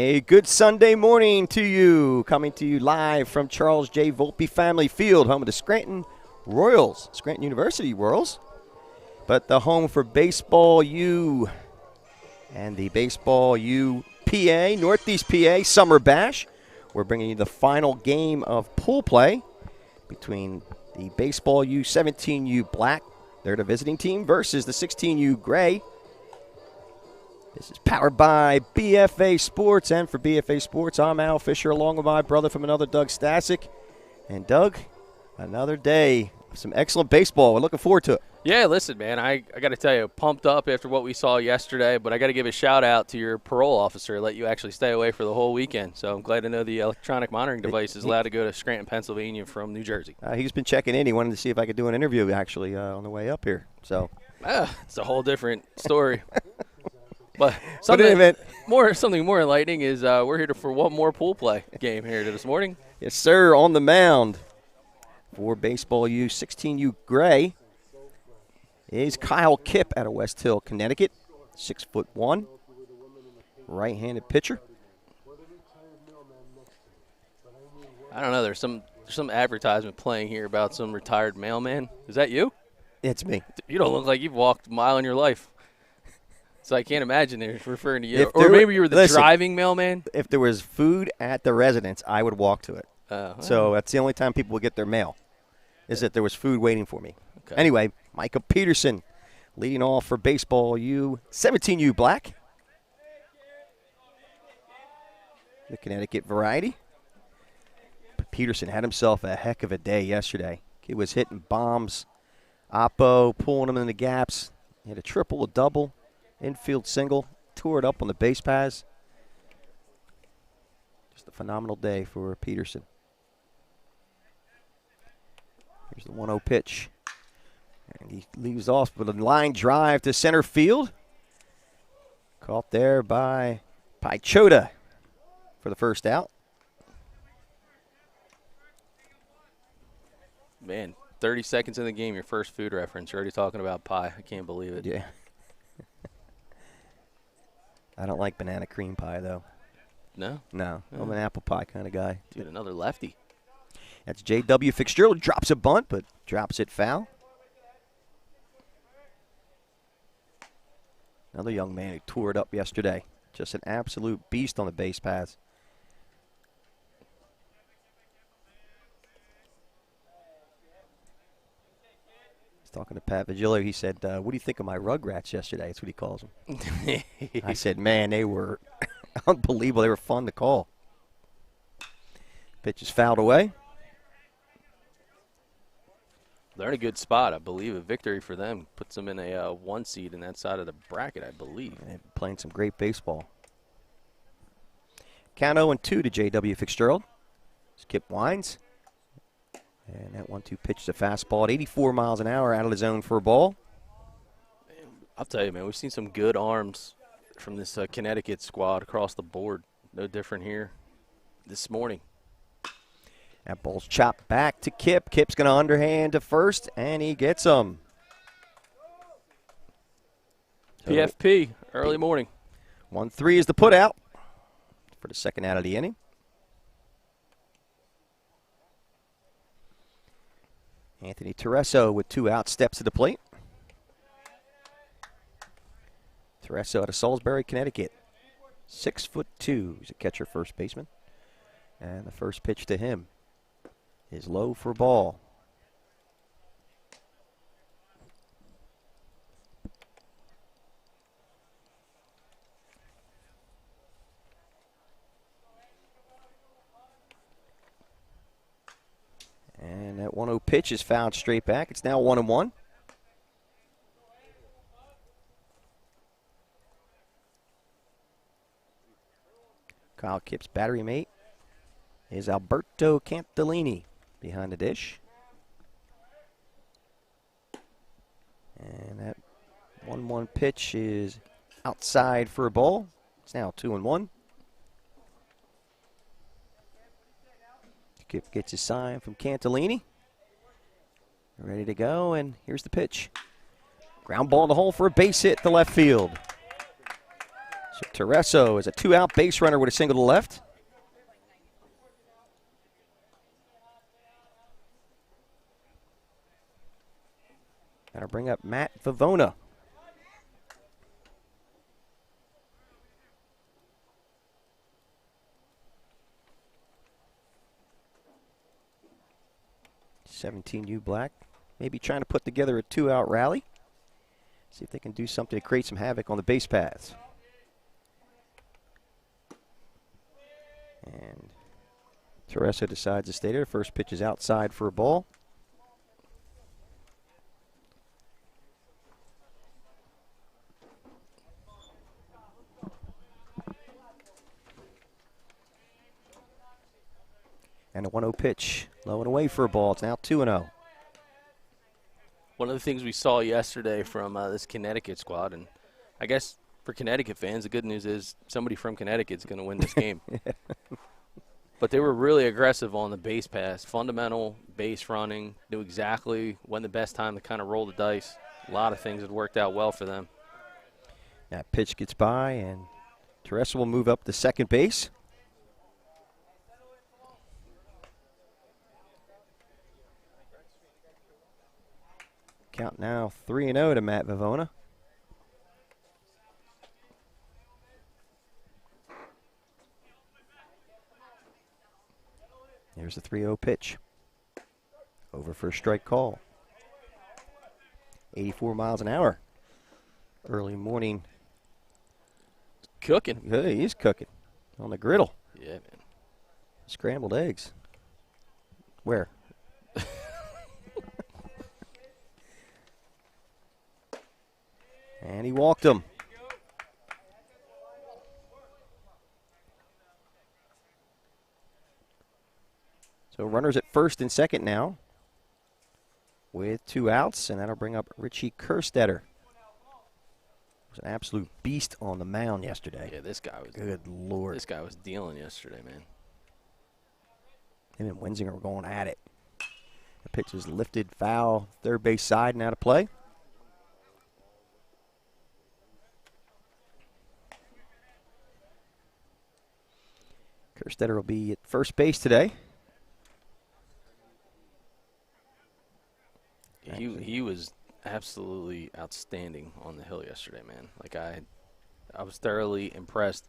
A good Sunday morning to you, coming to you live from Charles J. Volpe Family Field, home of the Scranton Royals, Scranton University Royals, but the home for Baseball U and the Baseball U PA, Northeast PA Summer Bash. We're bringing you the final game of pool play between the Baseball U 17U Black, they're the visiting team, versus the 16U Gray. This is powered by BFA Sports, and for BFA Sports, I'm Al Fisher, along with my brother from another, Doug Stasic. And Doug, another day of some excellent baseball. We're looking forward to it. Yeah, listen, man, I got to tell you, pumped up after what we saw yesterday, but I got to give a shout-out to your parole officer, let you actually stay away for the whole weekend. So I'm glad to know the electronic monitoring device is allowed to go to Scranton, Pennsylvania from New Jersey. He's been checking in. He wanted to see if I could do an interview, actually, on the way up here. So it's a whole different story. But something more enlightening is we're here for one more pool play game here this morning. Yes, sir. On the mound for Baseball U 16U Gray is Kyle Kipp out of West Hill, Connecticut. 6'1", right-handed pitcher. I don't know. There's some advertisement playing here about some retired mailman. Is that you? It's me. You don't look like you've walked a mile in your life. So I can't imagine they're referring to you. Or maybe you were the driving mailman. If there was food at the residence, I would walk to it. So that's the only time people will get their mail, is that there was food waiting for me. Okay. Anyway, Micah Peterson leading off for Baseball U, 17U Black, the Connecticut variety. But Peterson had himself a heck of a day yesterday. He was hitting bombs, oppo, pulling them in the gaps. He had a triple, a double. Infield single, tore it up on the base paths. Just a phenomenal day for Peterson. Here's the 1-0 pitch. And he leaves off with a line drive to center field. Caught there by Pichota for the first out. Man, 30 seconds in the game, your first food reference. You're already talking about pie. I can't believe it. Yeah. I don't like banana cream pie, though. No? No. I'm an apple pie kind of guy. Dude, another lefty. That's J.W. Fitzgerald. Drops a bunt, but drops it foul. Another young man who tore it up yesterday. Just an absolute beast on the base paths. Talking to Pat Vigilio, he said, what do you think of my Rugrats yesterday? That's what he calls them. I said, man, they were unbelievable. They were fun to call. Pitch is fouled away. They're in a good spot, I believe. A victory for them puts them in a 1 seed in that side of the bracket, I believe. And they're playing some great baseball. Count 0-2 to J.W. Fitzgerald. Skip winds. And that 1-2 pitch is a fastball at 84 miles an hour out of the zone for a ball. Man, I'll tell you, man, we've seen some good arms from this Connecticut squad across the board. No different here this morning. That ball's chopped back to Kipp. Kipp's going to underhand to first, and he gets him. PFP, early morning. 1-3 is the put out for the second out of the inning. Anthony Tereso with 2 outs steps to the plate. Tereso out of Salisbury, Connecticut. 6'2". He's a catcher, first baseman. And the first pitch to him is low for ball. And that 1-0 pitch is fouled straight back. It's now 1-1. Kyle Kipp's battery mate is Alberto Cantillini behind the dish. And that 1-1 pitch is outside for a ball. It's now 2-1. Kipp gets his sign from Cantillini. Ready to go, and here's the pitch. Ground ball in the hole for a base hit to left field. So Tereso is a 2-out base runner with a single to left. That'll bring up Matt Vivona. U Black, maybe trying to put together a 2-out rally. See if they can do something to create some havoc on the base paths. And Teresa decides to stay there. First pitch is outside for a ball. And a 1-0 pitch, low and away for a ball. It's now 2-0. One of the things we saw yesterday from this Connecticut squad, and I guess for Connecticut fans, the good news is somebody from Connecticut is going to win this game. But they were really aggressive on the base pass, fundamental base running, knew exactly when the best time to kind of roll the dice. A lot of things had worked out well for them. That pitch gets by, and Teresa will move up to second base. Count now 3-0 to Matt Vivona. Here's the 3-0 pitch. Over for a strike call. 84 miles an hour. Early morning. Cooking. Yeah, he is cooking on the griddle. Yeah, man. Scrambled eggs. Where? And he walked him. So runners at first and second now with 2 outs, and that'll bring up Richie Kerstetter. Was an absolute beast on the mound yesterday. Yeah, this guy was. Good Lord. This guy was dealing yesterday, man. Him and Wenzinger were going at it. The pitch is lifted, foul, third base side, and out of play. Kerstetter will be at first base today. He was absolutely outstanding on the hill yesterday, man. Like I was thoroughly impressed.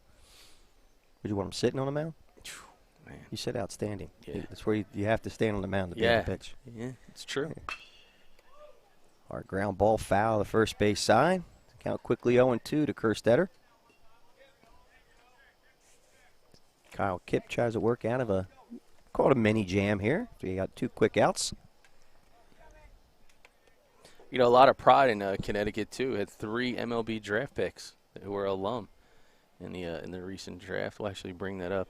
Would you want him sitting on the mound? Man. You said outstanding. Yeah. That's where you have to stand on the mound to be on the pitch. Yeah, it's true. Our ground ball foul, the first base side. Count quickly 0-2 to Kerstetter. Kyle Kipp tries to work out of a, call it a mini jam here. So you got 2 quick outs. You know, a lot of pride in Connecticut, too. Had 3 MLB draft picks who were alum in the recent draft. We'll actually bring that up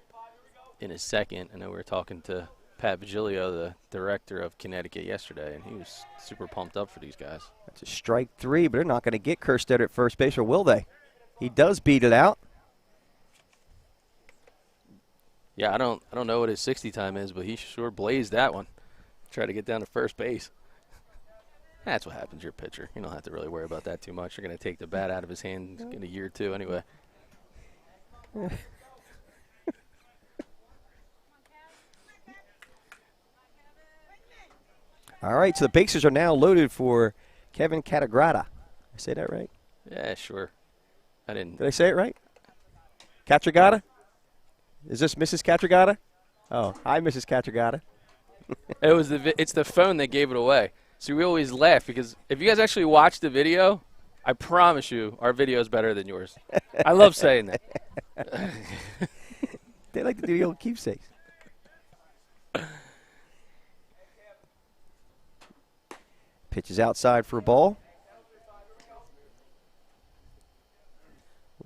in a second. I know we were talking to Pat Vigilio, the director of Connecticut, yesterday, and he was super pumped up for these guys. That's a strike 3, but they're not going to get Kerstetter at first base, or will they? He does beat it out. Yeah, I don't know what his 60 time is, but he sure blazed that one. Try to get down to first base. That's what happens. You're a pitcher. You don't have to really worry about that too much. You're going to take the bat out of his hand in a year or two anyway. All right, so the bases are now loaded for Kevin Catagrata. I say that right? Yeah, sure. I didn't. Did I say it right? Catragata? Is this Mrs. Catragata? Oh, hi, Mrs. Catragata. It's the phone that gave it away. So we always laugh because if you guys actually watch the video, I promise you our video is better than yours. I love saying that. They like to do the old keepsakes. Pitch is outside for a ball.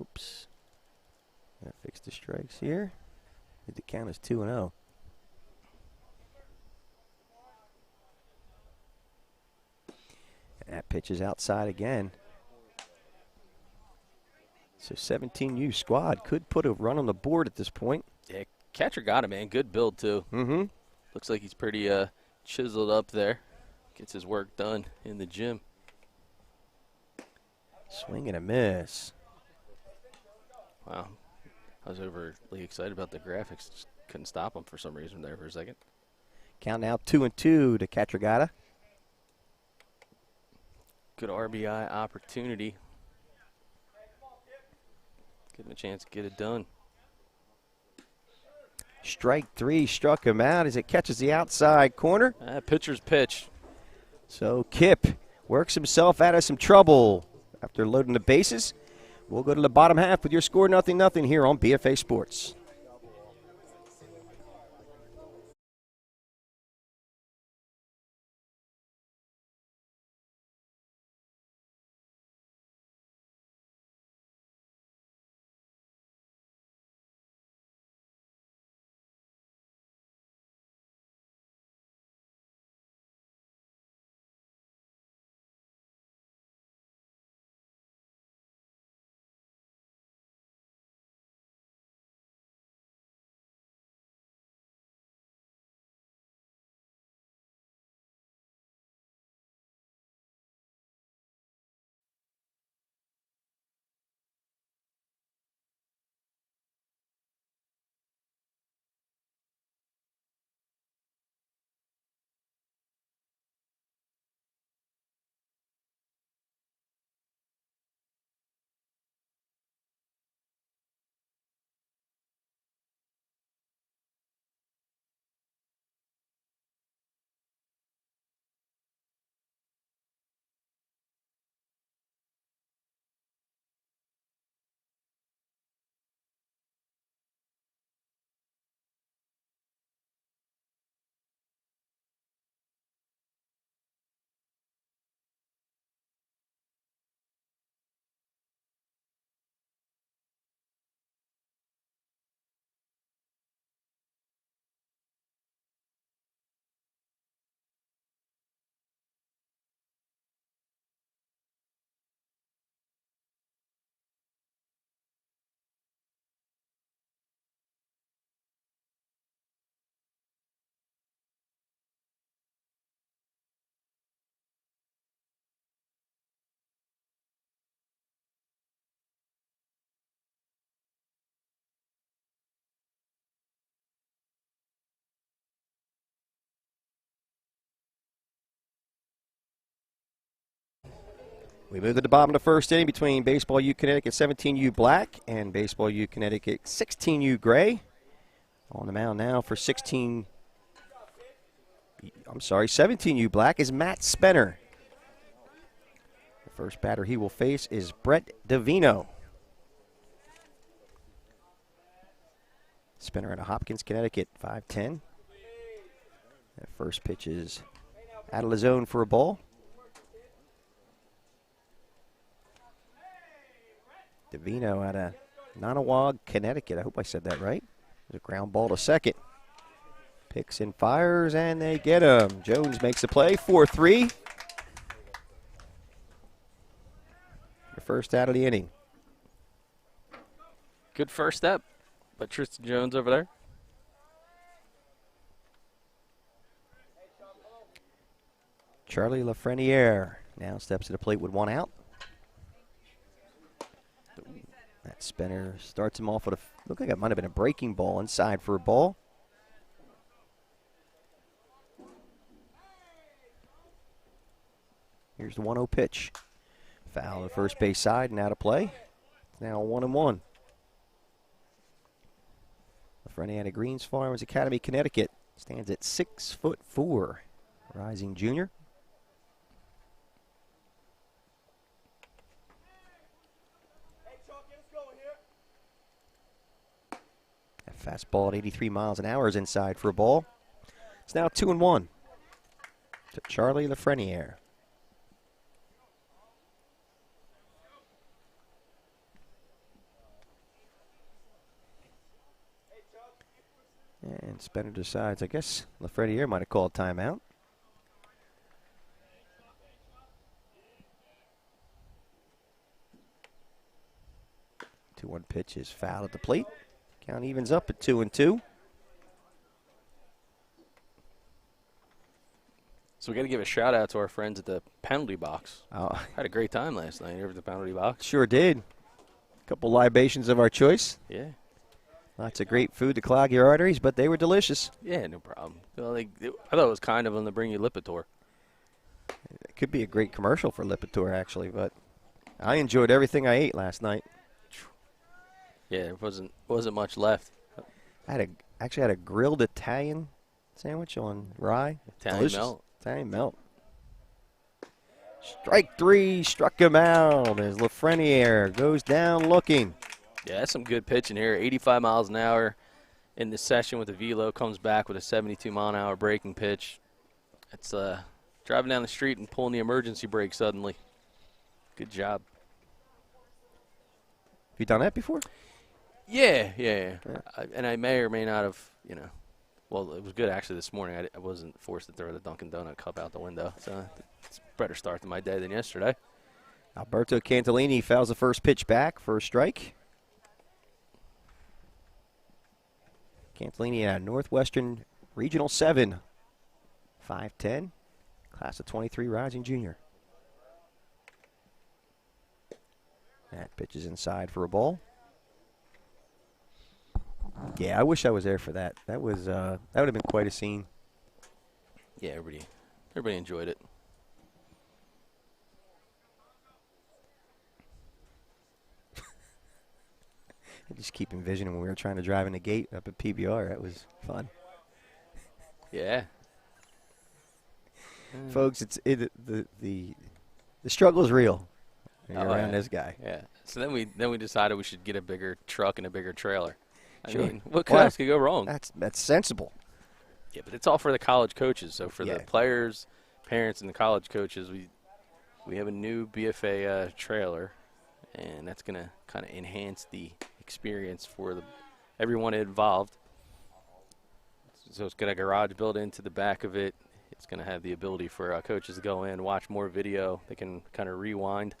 Oops. Gotta fix the strikes here. The count is 2-0. That pitch is outside again. So 17U squad could put a run on the board at this point. Yeah, catcher got him, man. Good build, too. Mm-hmm. Looks like he's pretty chiseled up there. Gets his work done in the gym. Swing and a miss. Wow. I was overly excited about the graphics. Just couldn't stop them for some reason there for a second. Count now 2-2 to Catragata. Good RBI opportunity. Give him a chance to get it done. Strike 3 struck him out as it catches the outside corner. Pitcher's pitch. So Kip works himself out of some trouble after loading the bases. We'll go to the bottom half with your score 0-0 here on BFA Sports. We move to the bottom of the first inning between Baseball U Connecticut 17U Black and Baseball U Connecticut 16U Gray. On the mound now for 17U Black is Matt Spenner. The first batter he will face is Brett Davino. Spenner out of Hopkins, Connecticut, 5'10". That first pitch is out of the zone for a ball. Davino out of Nonawag, Connecticut. I hope I said that right. There's a ground ball to second. Picks and fires, and they get him. Jones makes the play, 4-3. The first out of the inning. Good first step by Tristan Jones over there. Charlie Lafreniere now steps to the plate with one out. That Spinner starts him off with looked like it might have been a breaking ball inside for a ball. Here's the 1-0 pitch. Foul on the first base side and out of play. It's now 1-1. Lafreniere, Greens Farmers Academy, Connecticut, stands at 6'4", rising junior. Fastball at 83 miles an hour is inside for a ball. It's now 2-1 to Charlie Lafreniere. And Spenner decides, I guess Lafreniere might have called timeout. The 2-1 pitch is foul at the plate. Count evens up at 2-2. So we got to give a shout out to our friends at the penalty box. Oh. Had a great time last night over at the penalty box. Sure did. Couple libations of our choice. Yeah. Lots of great food to clog your arteries, but they were delicious. Yeah, no problem. Well, I thought it was kind of them to bring you Lipitor. It could be a great commercial for Lipitor, actually, but I enjoyed everything I ate last night. Yeah, there wasn't much left. I actually had a grilled Italian sandwich on rye. Italian Delicious. melt. Italian melt. Strike three, struck him out as Lafreniere goes down looking. Yeah, that's some good pitching here. 85 miles an hour in the session with the velo. Comes back with a 72-mile-an-hour breaking pitch. It's driving down the street and pulling the emergency brake suddenly. Good job. Have you done that before? Yeah. And I may or may not have, well, it was good actually this morning. I wasn't forced to throw the Dunkin' Donut cup out the window. So it's a better start to my day than yesterday. Alberto Cantillini fouls the first pitch back for a strike. Cantillini at Northwestern Regional 7, 5'10", class of 23 rising junior. That pitch is inside for a ball. Yeah, I wish I was there for that. That would have been quite a scene. Yeah, everybody enjoyed it. I just keep envisioning when we were trying to drive in the gate up at PBR. That was fun. Yeah. Folks, the struggle is real. You're around this guy. Yeah. So then we decided we should get a bigger truck and a bigger trailer. Sure. I mean, what else could go wrong? That's sensible. Yeah, but it's all for the college coaches. So for the players, parents, and the college coaches, we have a new BFA trailer, and that's going to kind of enhance the experience for everyone involved. So it's got a garage built into the back of it. It's going to have the ability for coaches to go in, watch more video. They can kind of rewind,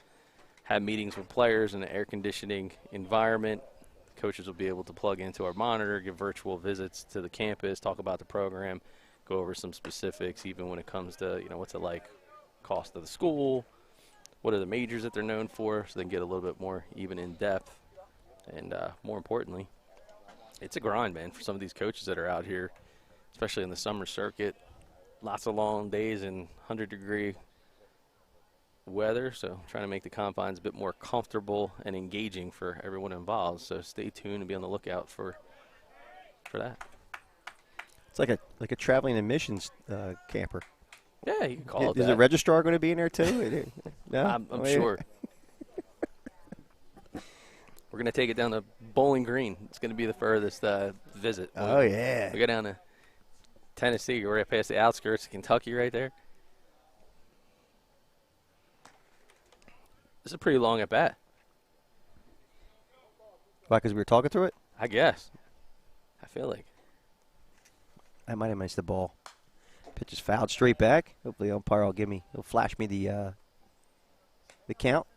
have meetings with players in an air conditioning environment. Coaches will be able to plug into our monitor, give virtual visits to the campus, talk about the program, go over some specifics, even when it comes to, what's it like, cost of the school, what are the majors that they're known for, so they can get a little bit more even in depth. And more importantly, it's a grind, man, for some of these coaches that are out here, especially in the summer circuit. Lots of long days in 100-degree weather, so trying to make the confines a bit more comfortable and engaging for everyone involved. So stay tuned and be on the lookout for that. It's like a traveling admissions camper. Yeah, you can call it that. Is the registrar going to be in there too? No? I'm sure. We're going to take it down to Bowling Green. It's going to be the furthest visit. Oh, yeah. We go down to Tennessee. We're right past the outskirts of Kentucky right there. This is a pretty long at bat. Why, because we were talking through it? I guess. I feel like. I might have missed the ball. Pitch is fouled straight back. Hopefully umpire will he'll flash me the count.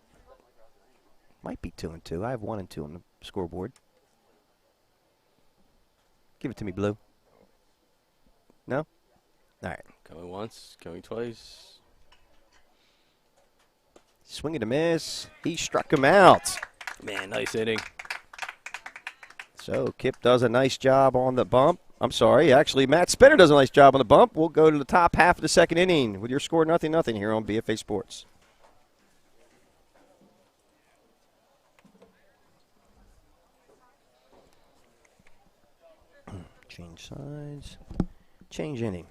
Might be 2-2. I have 1-2 on the scoreboard. Give it to me, Blue. No? All right. Going once, going twice. Swing and a miss. He struck him out. Man, nice inning. So Kip does a nice job on the bump. I'm sorry. Actually, Matt Spinner does a nice job on the bump. We'll go to the top half of the second inning with your score 0-0 here on BFA Sports. Change sides. Change inning.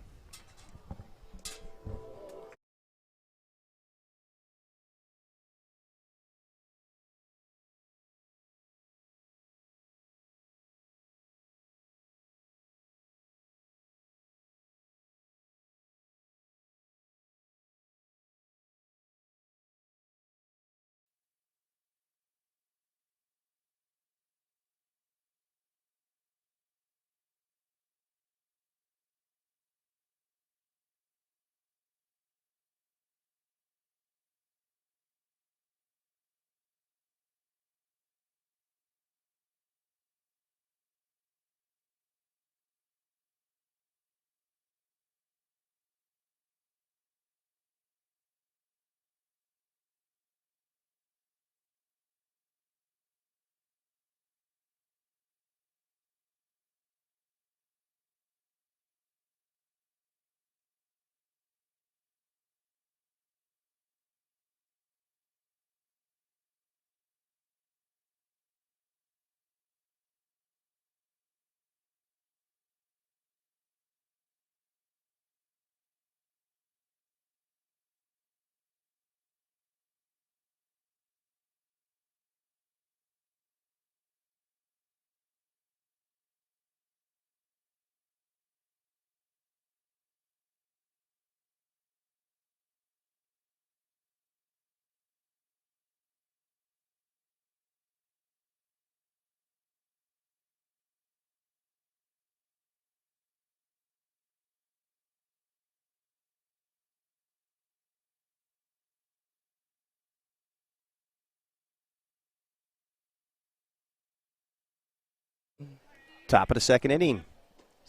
Top of the second inning.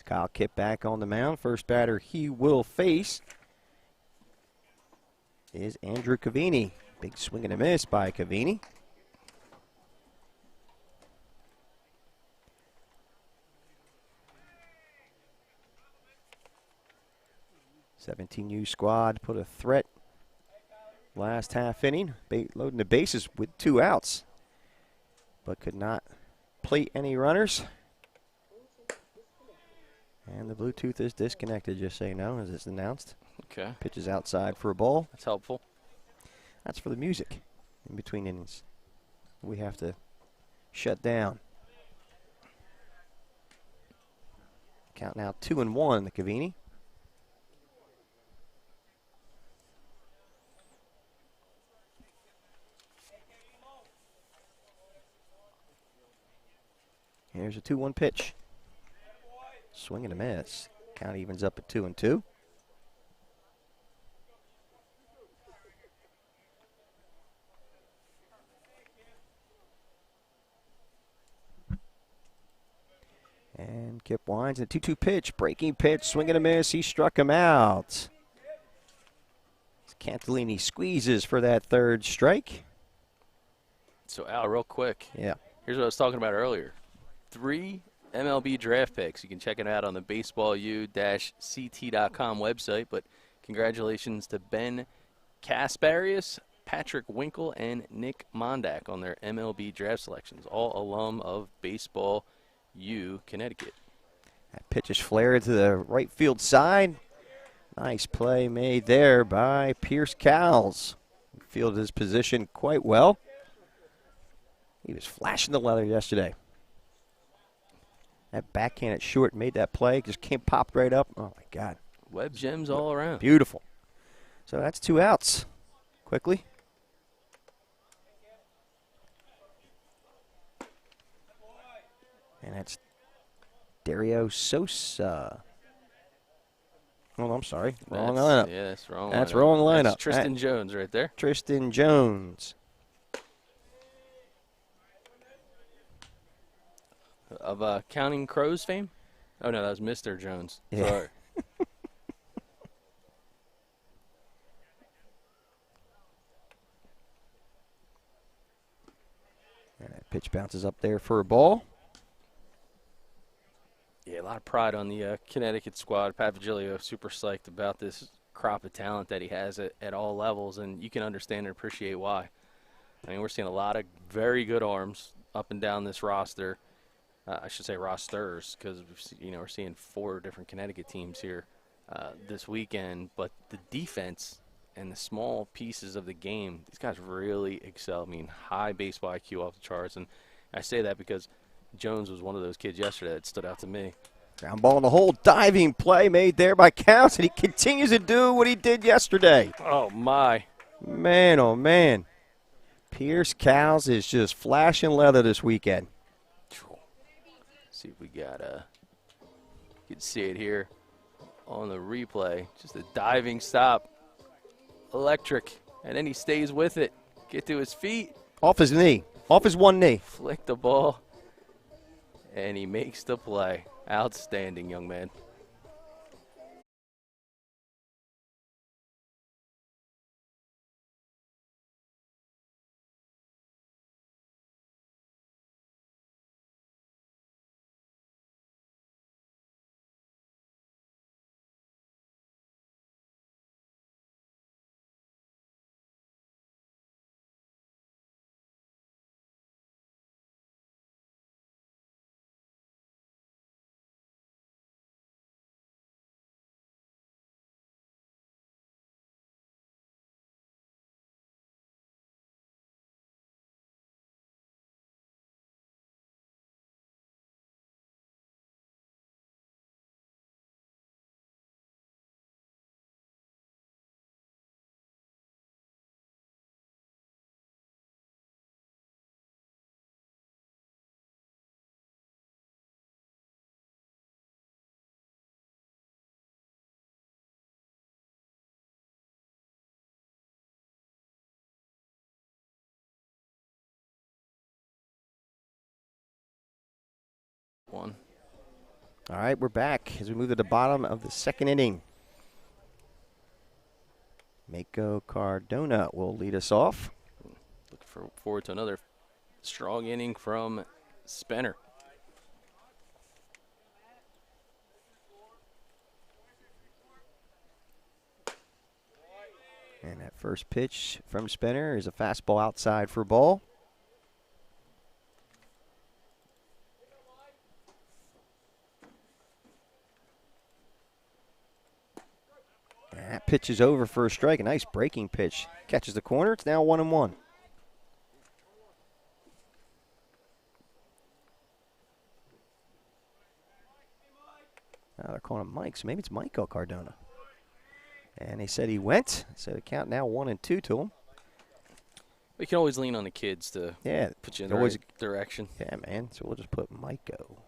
Kyle Kipp back on the mound. First batter he will face is Andrew Cavini. Big swing and a miss by Cavini. (17U) squad put a threat last half inning, loading the bases with 2 outs, but could not plate any runners. And the Bluetooth is disconnected, just so you know, as it's announced. Okay. Pitch is outside for a ball. That's helpful. That's for the music in between innings. We have to shut down. Count now 2-1, the Cavini. Here's a 2-1 pitch. Swing and a miss. Count evens up at 2-2. And Kipp winds a 2-2 pitch. Breaking pitch. Swing and a miss. He struck him out. Cantilini squeezes for that 3rd strike. So, Al, real quick. Yeah. Here's what I was talking about earlier. 3 MLB draft picks. You can check it out on the baseballu-ct.com website. But congratulations to Ben Kasparius, Patrick Winkle, and Nick Mondak on their MLB draft selections. All alum of Baseball U, Connecticut. That pitch is flared to the right field side. Nice play made there by Pierce Cowles. He fielded his position quite well. He was flashing the leather yesterday. That backhand at short made that play. Just popped right up. Oh, my God. Web gems all around. Beautiful. So that's 2 outs. Quickly. And that's Dario Sosa. Oh, I'm sorry. Wrong lineup. Yeah, that's wrong. That's wrong lineup. That's Tristan Jones right there. Tristan Jones. Of Counting Crows fame? Oh, no, that was Mr. Jones. Yeah. Sorry. And that pitch bounces up there for a ball. Yeah, a lot of pride on the Connecticut squad. Pat Vigilio super psyched about this crop of talent that he has at all levels, and you can understand and appreciate why. I mean, we're seeing a lot of very good arms up and down this roster. I should say rosters, because we're seeing 4 different Connecticut teams here this weekend. But the defense and the small pieces of the game, these guys really excel. I mean, high baseball IQ off the charts, and I say that because Jones was one of those kids yesterday that stood out to me. Ground ball in the hole, diving play made there by Cowles, and he continues to do what he did yesterday. Oh, my. Man, oh, man. Pierce Cowles is just flashing leather this weekend. See if we got you can see it here on the replay. Just a diving stop. Electric. And then he stays with it. Get to his feet. Off his knee. Off his one knee. Flick the ball. And he makes the play. Outstanding, young man. One. All right, we're back as we move to the bottom of the second inning. Mako Cardona will lead us off. Look forward to another strong inning from Spenner. And that first pitch from Spenner is a fastball outside for a ball. And that pitch is over for a strike. A nice breaking pitch. Catches the corner. It's now 1-1. Now they're calling him Mike, so maybe it's Michael Cardona. And they said he went. So the count now 1-2 to him. We can always lean on the kids to put you in the right direction. Yeah, man. So we'll just put Miko.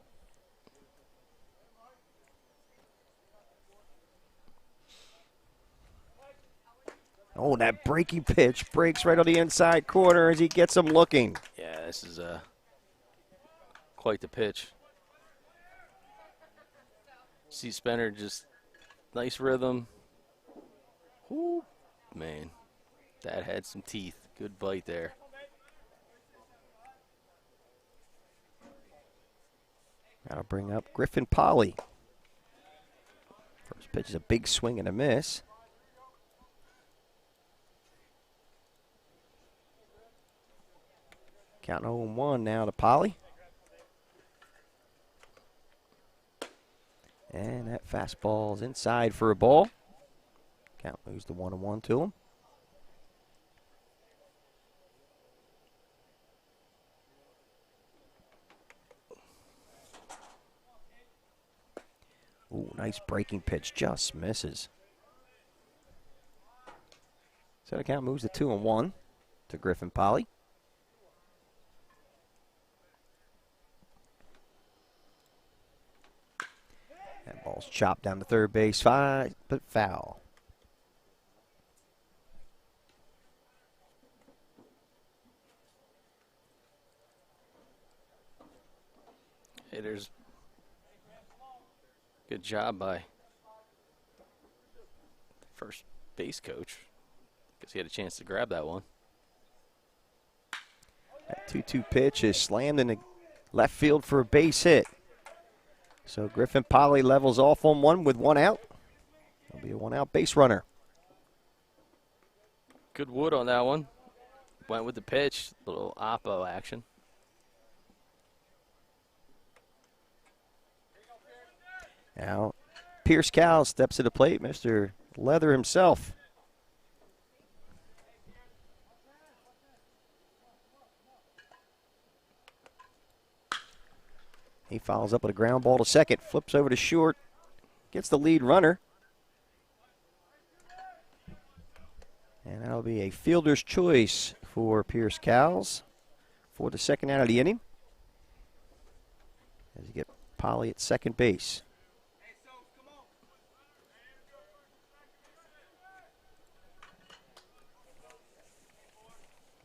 Oh, that breaking pitch breaks right on the inside corner as he gets him looking. Yeah, this is quite the pitch. See Spenner, just nice rhythm. Whoo, man, that had some teeth. Good bite there. That'll bring up Griffin Polly. First pitch is a big swing and a miss. Counting 0-1 now to Polly. And that fastball's inside for a ball. Count moves to 1-1 to him. Ooh, nice breaking pitch, just misses. So the count moves to 2-1 to Griffin Polly. That ball's chopped down to third base, but foul. Hitters. Good job by the first base coach. Guess he had a chance to grab that one. That 2-2 pitch is slammed in the left field for a base hit. So Griffin Polly levels off on one with one out. There'll be a one-out base runner. Good wood on that one. Went with the pitch, little oppo action. Now, Pierce Cowles steps to the plate, Mr. Leather himself. He follows up with a ground ball to second, flips over to short, gets the lead runner. And that'll be a fielder's choice for Pierce Cowles for the second out of the inning. As you get Polly at second base.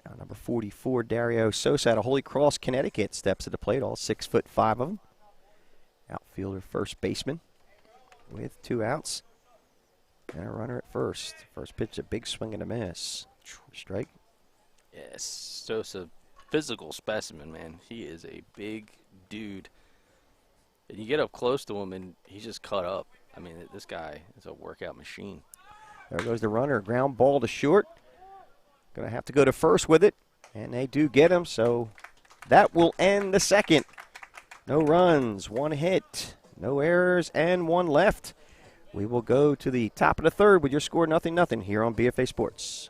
Now number 44, Dario Sosa out of Holy Cross, Connecticut, steps to the plate, all 6'5" of them. Outfielder, first baseman with 2 outs. And a runner at first. First pitch, a big swing and a miss. Strike. Yes, Sosa, physical specimen, man. He is a big dude. And you get up close to him, and he's just cut up. I mean, this guy is a workout machine. There goes the runner. Ground ball to short. Going to have to go to first with it. And they do get him, so that will end the second. No runs, 1 hit, no errors, and 1 left. We will go to the top of the third with your score 0-0 here on BFA Sports.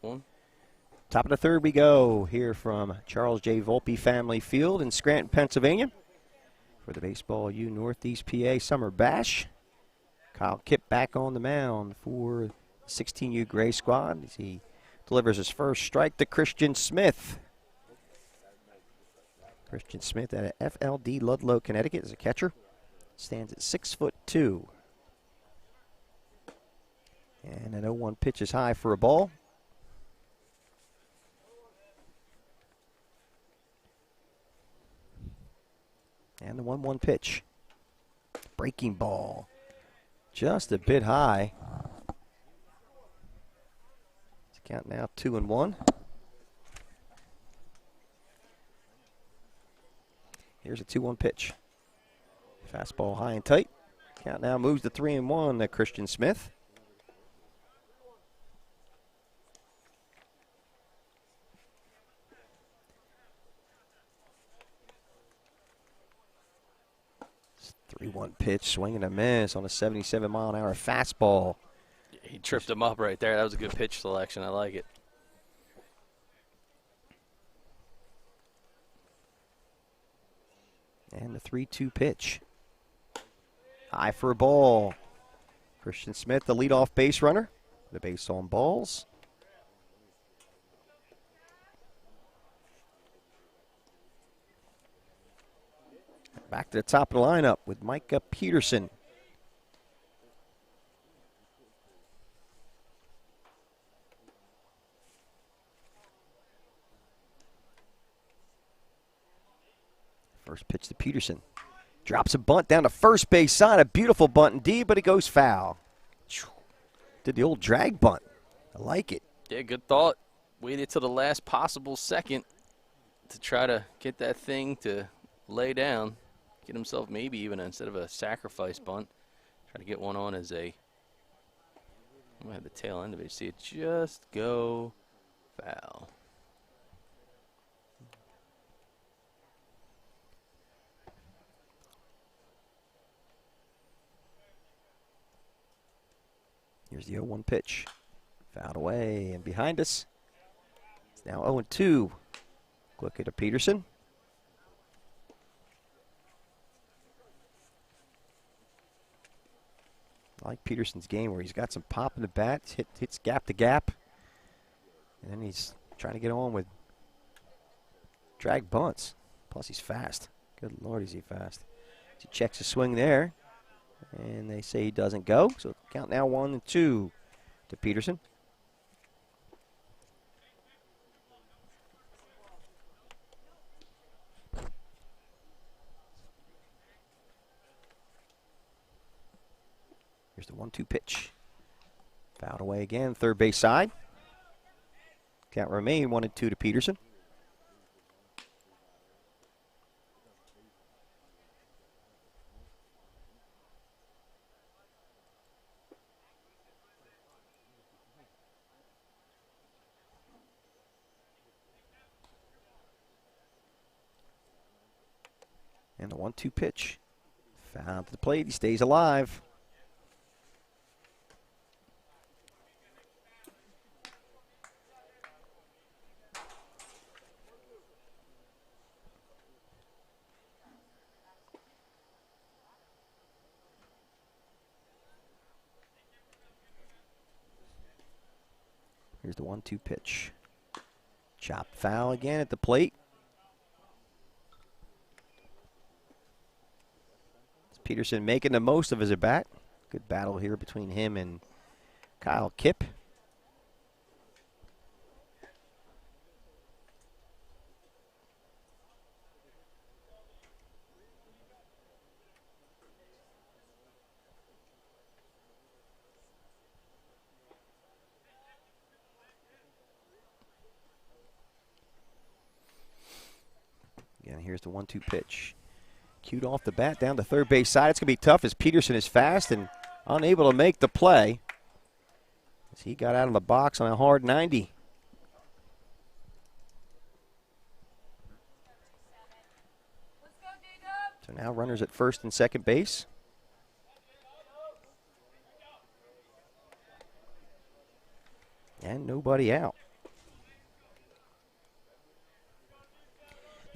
1. Top of the third we go here from Charles J. Volpe Family Field in Scranton, Pennsylvania for the Baseball U Northeast PA Summer Bash. Kyle Kipp back on the mound for the 16U Gray Squad as he delivers his first strike to Christian Smith. Christian Smith out of FLD Ludlow, Connecticut is a catcher. Stands at 6'2". And an 0-1 pitch is high for a ball. And the 1-1 pitch. Breaking ball. Just a bit high. It's count now 2-1. Here's a 2-1 pitch. Fastball high and tight. Count now moves to 3-1 to Christian Smith. It's 3-1 pitch, swing and a miss on a 77-mile-an-hour fastball. He tripped him up right there. That was a good pitch selection. I like it. And the 3-2 pitch. High for a ball. Christian Smith, the leadoff base runner. The base on balls. Back to the top of the lineup with Micah Peterson. First pitch to Peterson. Drops a bunt down the first base side. A beautiful bunt indeed, but it goes foul. Did the old drag bunt. I like it. Yeah, good thought. Waited till the last possible second to try to get that thing to lay down. Get himself maybe even instead of a sacrifice bunt. Try to get one on as a, I'm going to have the tail end of it. See it just go foul. Here's the 0-1 pitch. Fouled away and behind us. It's now 0-2. Quick hit to Peterson. I like Peterson's game where he's got some pop in the bat, hits gap to gap, and then he's trying to get on with drag bunts. Plus he's fast. Good Lord, is he fast. He checks the swing there. And they say he doesn't go. So count now 1-2 to Peterson. Here's the 1-2 pitch. Fouled away again, third base side. Count remain 1-2 to Peterson. And the 1-2 pitch. Fouled to the plate. He stays alive. Here's the 1-2 pitch. Chop foul again at the plate. Peterson making the most of his at-bat. Good battle here between him and Kyle Kipp. Again, here's the 1-2 pitch. Cued off the bat down the third base side. It's going to be tough as Peterson is fast and unable to make the play as he got out of the box on a hard 90. So now runners at first and second base. And nobody out.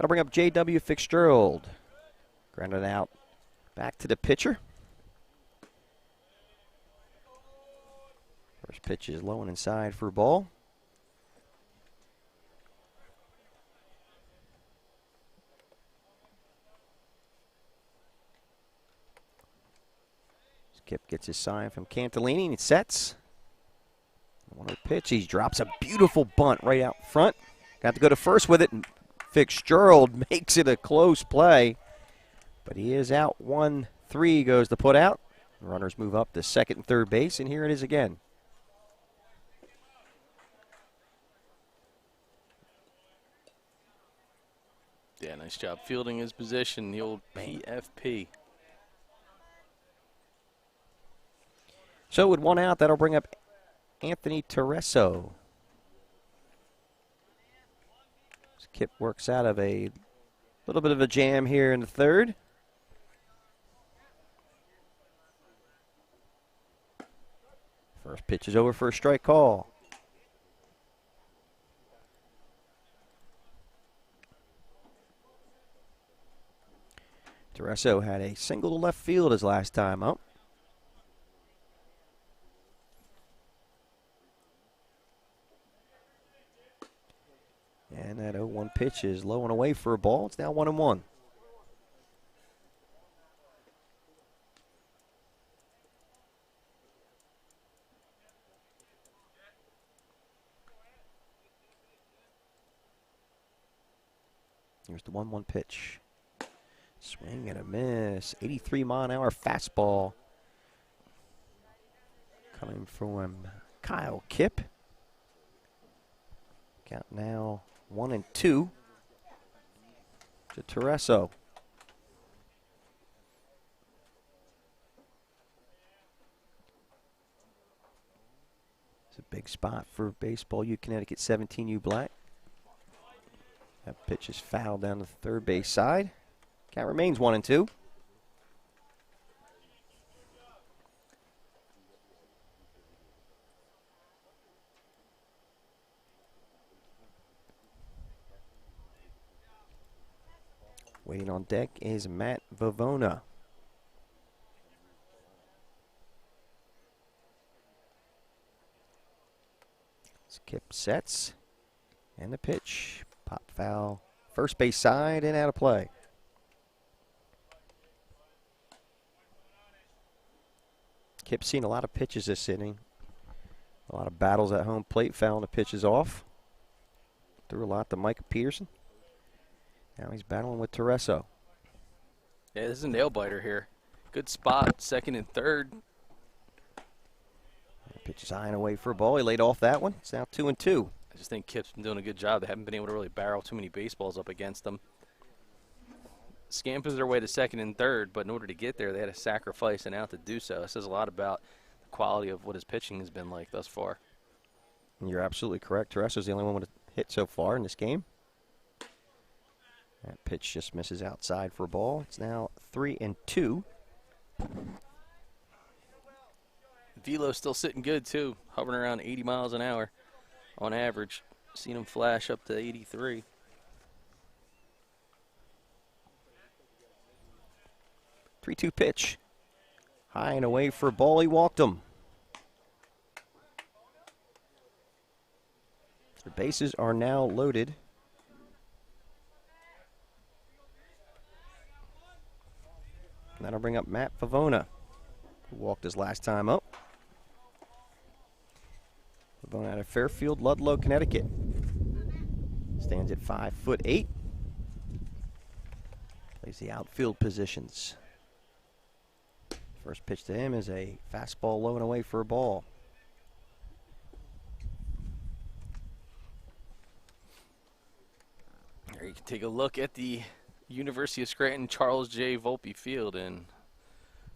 That'll bring up J.W. Fitzgerald. Grounded out back to the pitcher. First pitch is low and inside for a ball. Skip gets his sign from Cantillini and he sets. On the pitch, he drops a beautiful bunt right out front. Got to go to first with it, and Fitzgerald makes it a close play. But he is out 1-3 goes the put out. Runners move up to second and third base, and here it is again. Yeah, nice job fielding his position, the old PFP. So with one out, that'll bring up Anthony Tereso. Kip works out of a little bit of a jam here in the third. First pitch is over for a strike call. Tereso had a single to left field his last time up. And that 0-1 pitch is low and away for a ball. It's now 1-1. Here's the 1-1 pitch. Swing and a miss. 83-mile-an-hour fastball coming from Kyle Kipp. Count now 1-2 to Tereso. It's a big spot for Baseball U Connecticut 17U Black. That pitch is fouled down the third base side. Count remains 1-2. Waiting on deck is Matt Vavona. Skip sets. And the pitch. Pop foul. First base side and out of play. Kip's seen a lot of pitches this inning. A lot of battles at home plate, fouling the pitches off. Threw a lot to Micah Peterson. Now he's battling with Tereso. Yeah, this is a nail biter here. Good spot, second and third. The pitch is high and away for a ball. He laid off that one. It's now 2-2. I just think Kip's been doing a good job. They haven't been able to really barrel too many baseballs up against them. Scampers their way to second and third, but in order to get there, they had to sacrifice an out to do so. It says a lot about the quality of what his pitching has been like thus far. And you're absolutely correct. Tereso's the only one with a hit so far in this game. That pitch just misses outside for a ball. It's now 3-2. Velo's still sitting good, too, hovering around 80 miles an hour on average. Seen him flash up to 83. 3-2 pitch. High and away for a ball. He walked him. The bases are now loaded. And that'll bring up Matt Favona, who walked his last time up. Favona out of Fairfield, Ludlow, Connecticut. Stands at 5'8". Plays the outfield positions. First pitch to him is a fastball low and away for a ball. There you can take a look at the University of Scranton Charles J. Volpe Field, and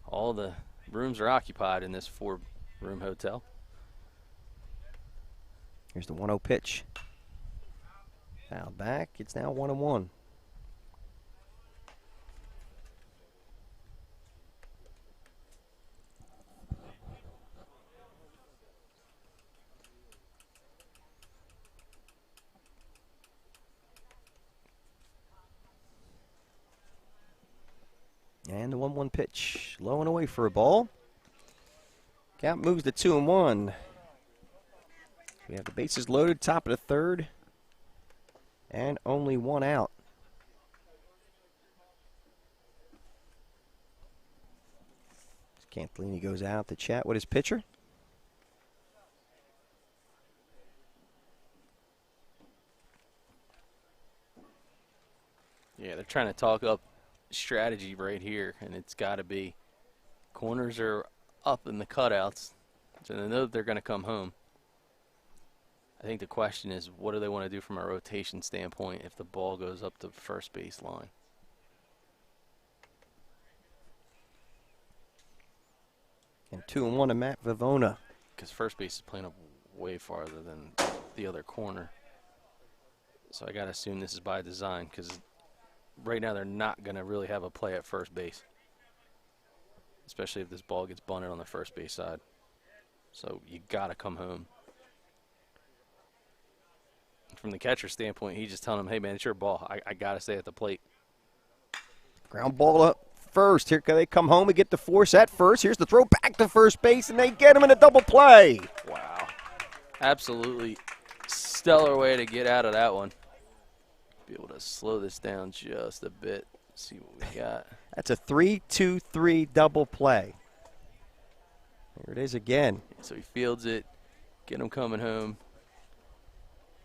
all the rooms are occupied in this 4-room hotel. Here's the 1-0 pitch. Foul back. It's now 1-1. 1-1 pitch. Low and away for a ball. Count moves to 2-1. We have the bases loaded, top of the third, and only one out. Cantlini goes out to chat with his pitcher. Yeah, they're trying to talk up strategy right here, and it's got to be corners are up in the cutouts, so they know that they're going to come home. I think the question is, what do they want to do from a rotation standpoint if the ball goes up the first base line? And 2-1 to Matt Vivona. Because first base is playing up way farther than the other corner. So I got to assume this is by design, because right now they're not going to really have a play at first base, especially if this ball gets bunted on the first base side. So you got to come home. From the catcher's standpoint, he's just telling him, hey, man, it's your ball. I got to stay at the plate. Ground ball up first. Here they come home and get the force at first. Here's the throw back to first base, and they get him in a double play. Wow. Absolutely stellar way to get out of that one. Be able to slow this down just a bit. See what we got. That's a 3-2-3 double play. Here it is again. So he fields it, get him coming home.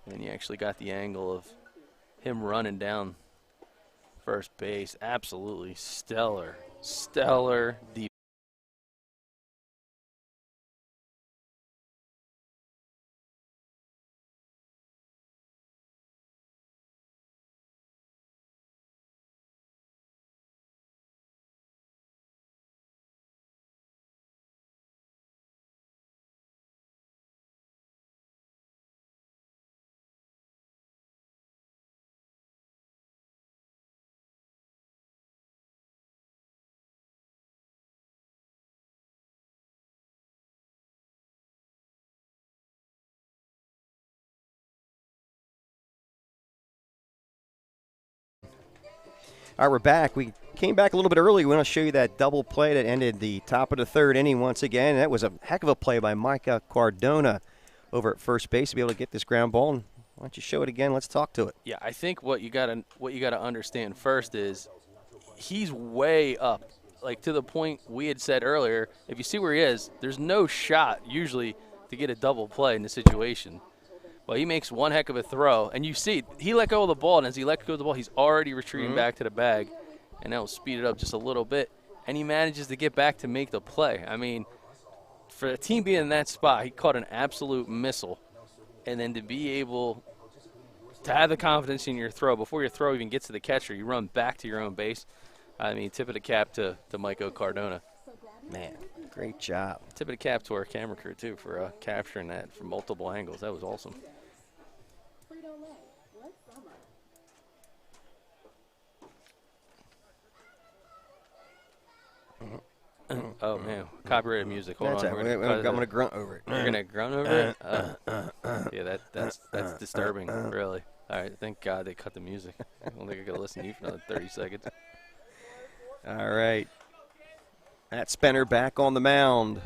And you actually got the angle of him running down first base. Absolutely stellar deep. All right, we're back. We came back a little bit early. We want to show you that double play that ended the top of the third inning once again. That was a heck of a play by Micah Cardona over at first base to be able to get this ground ball. And why don't you show it again? Let's talk to it. Yeah, I think what you gotta understand first is he's way up, like to the point we had said earlier. If you see where he is, there's no shot usually to get a double play in this situation. Well, he makes one heck of a throw, and you see he let go of the ball, and as he let go of the ball, he's already retreating back to the bag, and that will speed it up just a little bit, and he manages to get back to make the play. I mean, for the team being in that spot, he caught an absolute missile, and then to be able to have the confidence in your throw, before your throw even gets to the catcher, you run back to your own base. I mean, tip of the cap to Micah Cardona. Man, great job. Tip of the cap to our camera crew, too, for capturing that from multiple angles. That was awesome. Oh, man. Copyrighted music. Hold on. I'm going to grunt over it. You're going to grunt over it? Yeah, that's disturbing, really. All right, thank God they cut the music. I don't think I could listen to you for another 30 seconds. All right. Matt Spenner back on the mound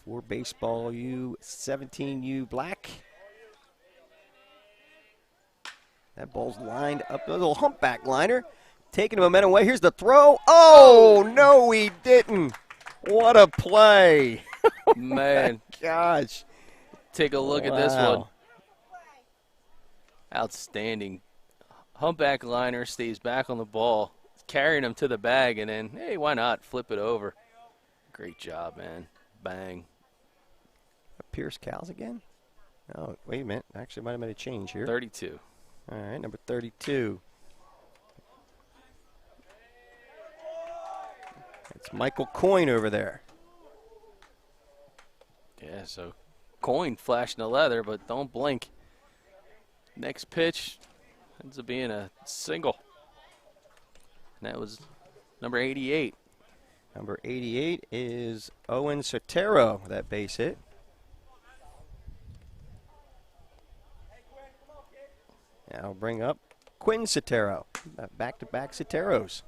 for Baseball U, 17U Black. That ball's lined up, a little humpback liner. Taking the momentum away. Here's the throw. Oh, no, he didn't. What a play. Man. Gosh. Take a look at this one. Outstanding. Humpback liner stays back on the ball, carrying him to the bag, and then, hey, why not flip it over? Great job, man. Bang. Pierce Cows again? Oh, wait a minute. Actually, might have made a change here. 32. All right, number 32. It's Michael Coyne over there. Yeah, so Coyne flashing the leather, but don't blink. Next pitch ends up being a single. And that was number 88. Number 88 is Owen Sotero, that base hit. Now I'll bring up Quinn Sotero. Back-to-back Soteros.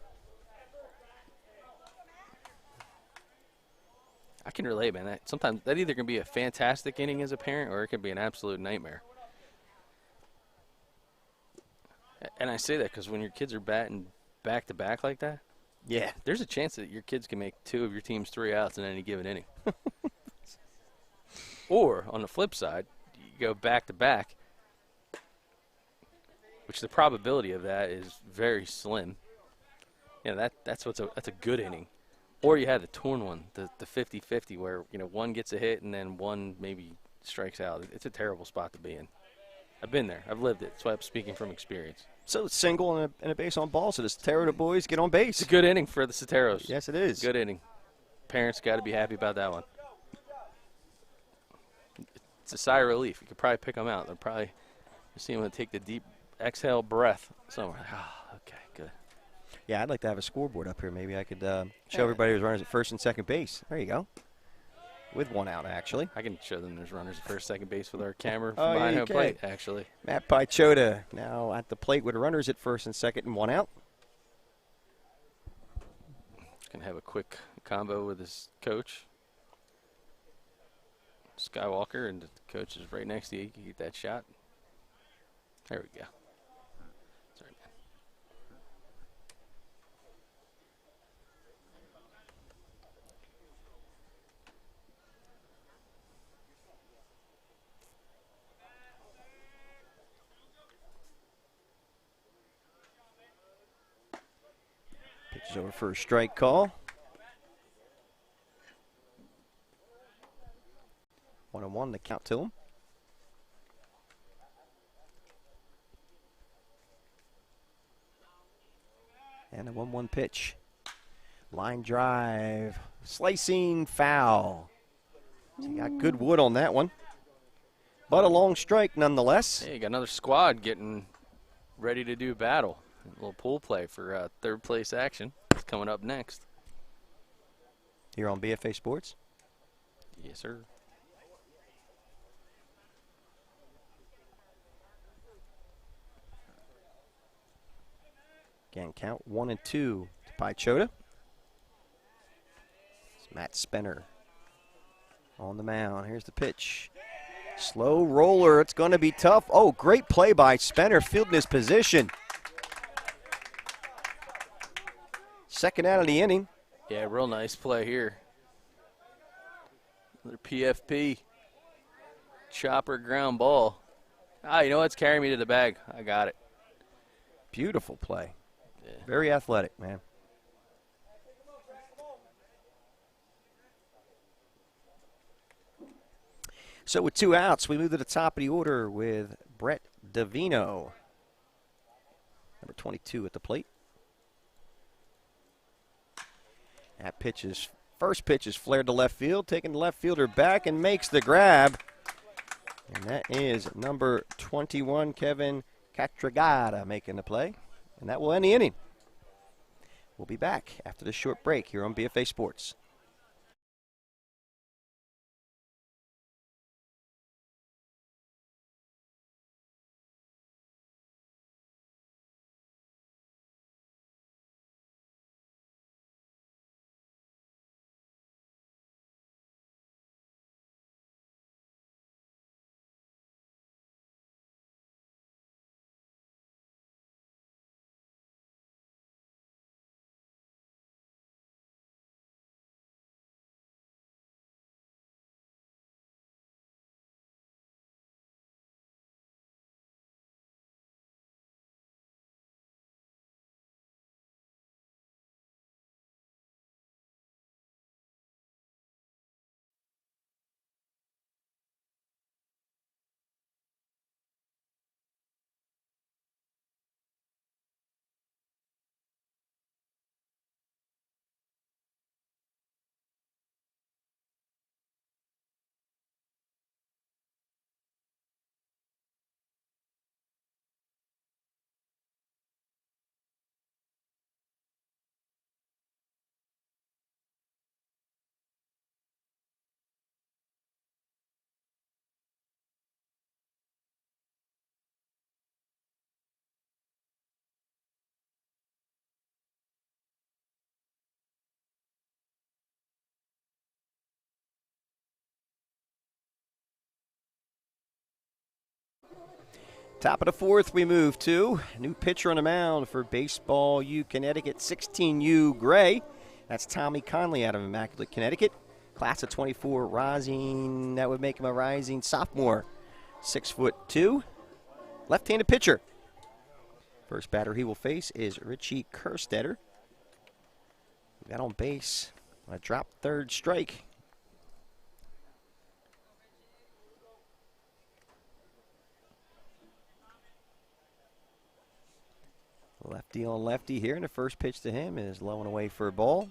I can relate, man. Sometimes that either can be a fantastic inning as a parent or it can be an absolute nightmare. And I say that because when your kids are batting back-to-back like that, Yeah. there's a chance that your kids can make 2 of your team's 3 outs in any given inning. Or, on the flip side, you go back-to-back, which the probability of that is very slim. You know, that's a good inning. Or you had the torn one, the 50-50, where, you know, one gets a hit and then one maybe strikes out. It's a terrible spot to be in. I've been there. I've lived it. That's why I'm speaking from experience. So it's single and a base on ball, so the Sotero boys get on base. It's a good inning for the Soteros. Yes, it is. Good inning. Parents got to be happy about that one. It's a sigh of relief. You could probably pick them out. They're probably seeing them take the deep exhale breath somewhere. Oh, okay, good. Yeah, I'd like to have a scoreboard up here. Maybe I could show everybody who's runners at first and second base. There you go. With one out, actually. I can show them there's runners at first, second base with our camera Oh, behind yeah, home plate, actually. Matt Pichota now at the plate with runners at first and second and one out. Going to have a quick combo with his coach, Skywalker, and the coach is right next to you. You can get that shot. There we go. Sorry, man. Pitches over for a strike call. 1-1 to count to him. And a 1-1 pitch. Line drive. Slicing foul. So you got good wood on that one. But a long strike nonetheless. Hey, you got another squad getting ready to do battle. A little pool play for third place action. It's coming up next. Here on BFA Sports. Yes, sir. Again, count 1 and 2 to Pichota. It's Matt Spenner on the mound. Here's the pitch. Slow roller. It's going to be tough. Oh, great play by Spenner, fielding his position. Second out of the inning. Yeah, real nice play here. Another PFP. Chopper ground ball. Ah, you know what's carrying me to the bag? I got it. Beautiful play. Yeah. Very athletic, man. So with 2 outs, we move to the top of the order with Brett Davino, number 22 at the plate. That first pitch is flared to left field, taking the left fielder back and makes the grab. And that is number 21, Kevin Catragada, making the play. And that will end the inning. We'll be back after this short break here on BFA Sports. Top of the fourth, we move to new pitcher on the mound for Baseball U Connecticut, 16U Gray. That's Tommy Conley out of Immaculate, Connecticut. Class of 24, rising. That would make him a rising sophomore. 6'2", left-handed pitcher. First batter he will face is Richie Kerstetter. Got on base. A drop third strike. Lefty on lefty here, and the first pitch to him is low and away for a ball.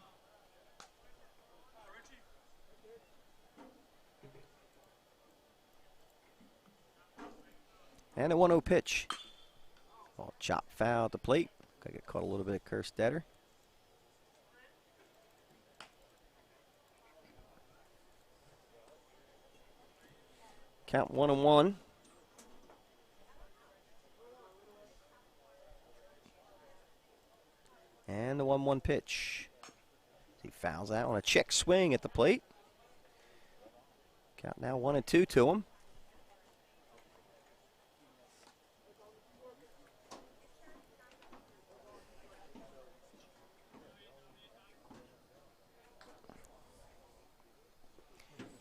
And a 1-0 pitch. Ball chop foul at the plate. I get caught a little bit of Kerstetter. Count 1-1. And the 1-1 pitch. He fouls out on a check swing at the plate. Count now 1-2 to him.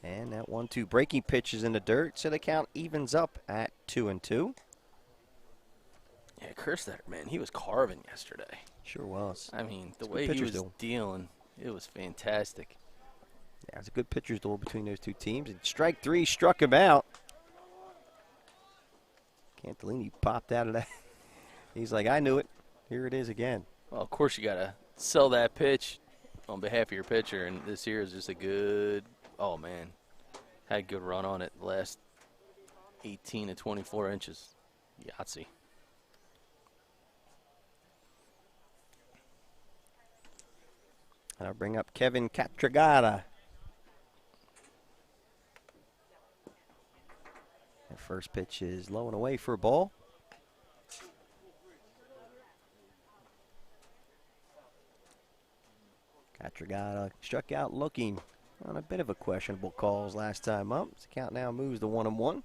And that 1-2 breaking pitch is in the dirt, so the count evens up at 2-2. Yeah, Kerstetter, man, he was carving yesterday. Sure was. I mean, the way he was dealing, it was fantastic. Yeah, it's a good pitcher's duel between those two teams. And strike three struck him out. Cantillini popped out of that. He's like, I knew it. Here it is again. Well, of course you got to sell that pitch on behalf of your pitcher, and this here is just a good, oh, man, had a good run on it the last 18 to 24 inches. Yahtzee. I'll bring up Kevin Catragata. The first pitch is low and away for a ball. Catragata struck out looking on a bit of a questionable calls last time up. The count now moves to 1-1.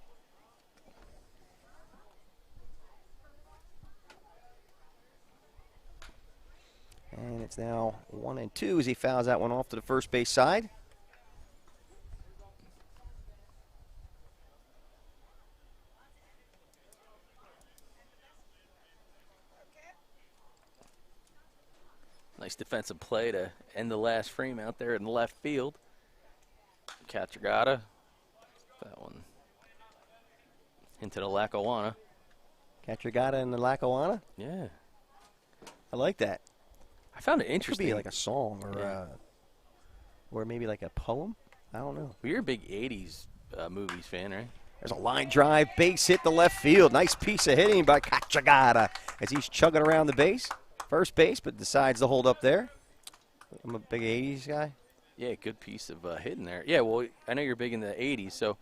And it's now 1-2 as he fouls that one off to the first base side. Nice defensive play to end the last frame out there in the left field. Catragata, that one into the Lackawanna. Catragata in the Lackawanna? Yeah. I like that. I found it interesting. It could be like a song or maybe like a poem. I don't know. Well, you're a big 80s movies fan, right? There's a line drive, base hit to left field. Nice piece of hitting by Catragata as he's chugging around the base. First base, but decides to hold up there. I'm a big 80s guy. Yeah, good piece of hitting there. Yeah, well, I know you're big in the 80s, so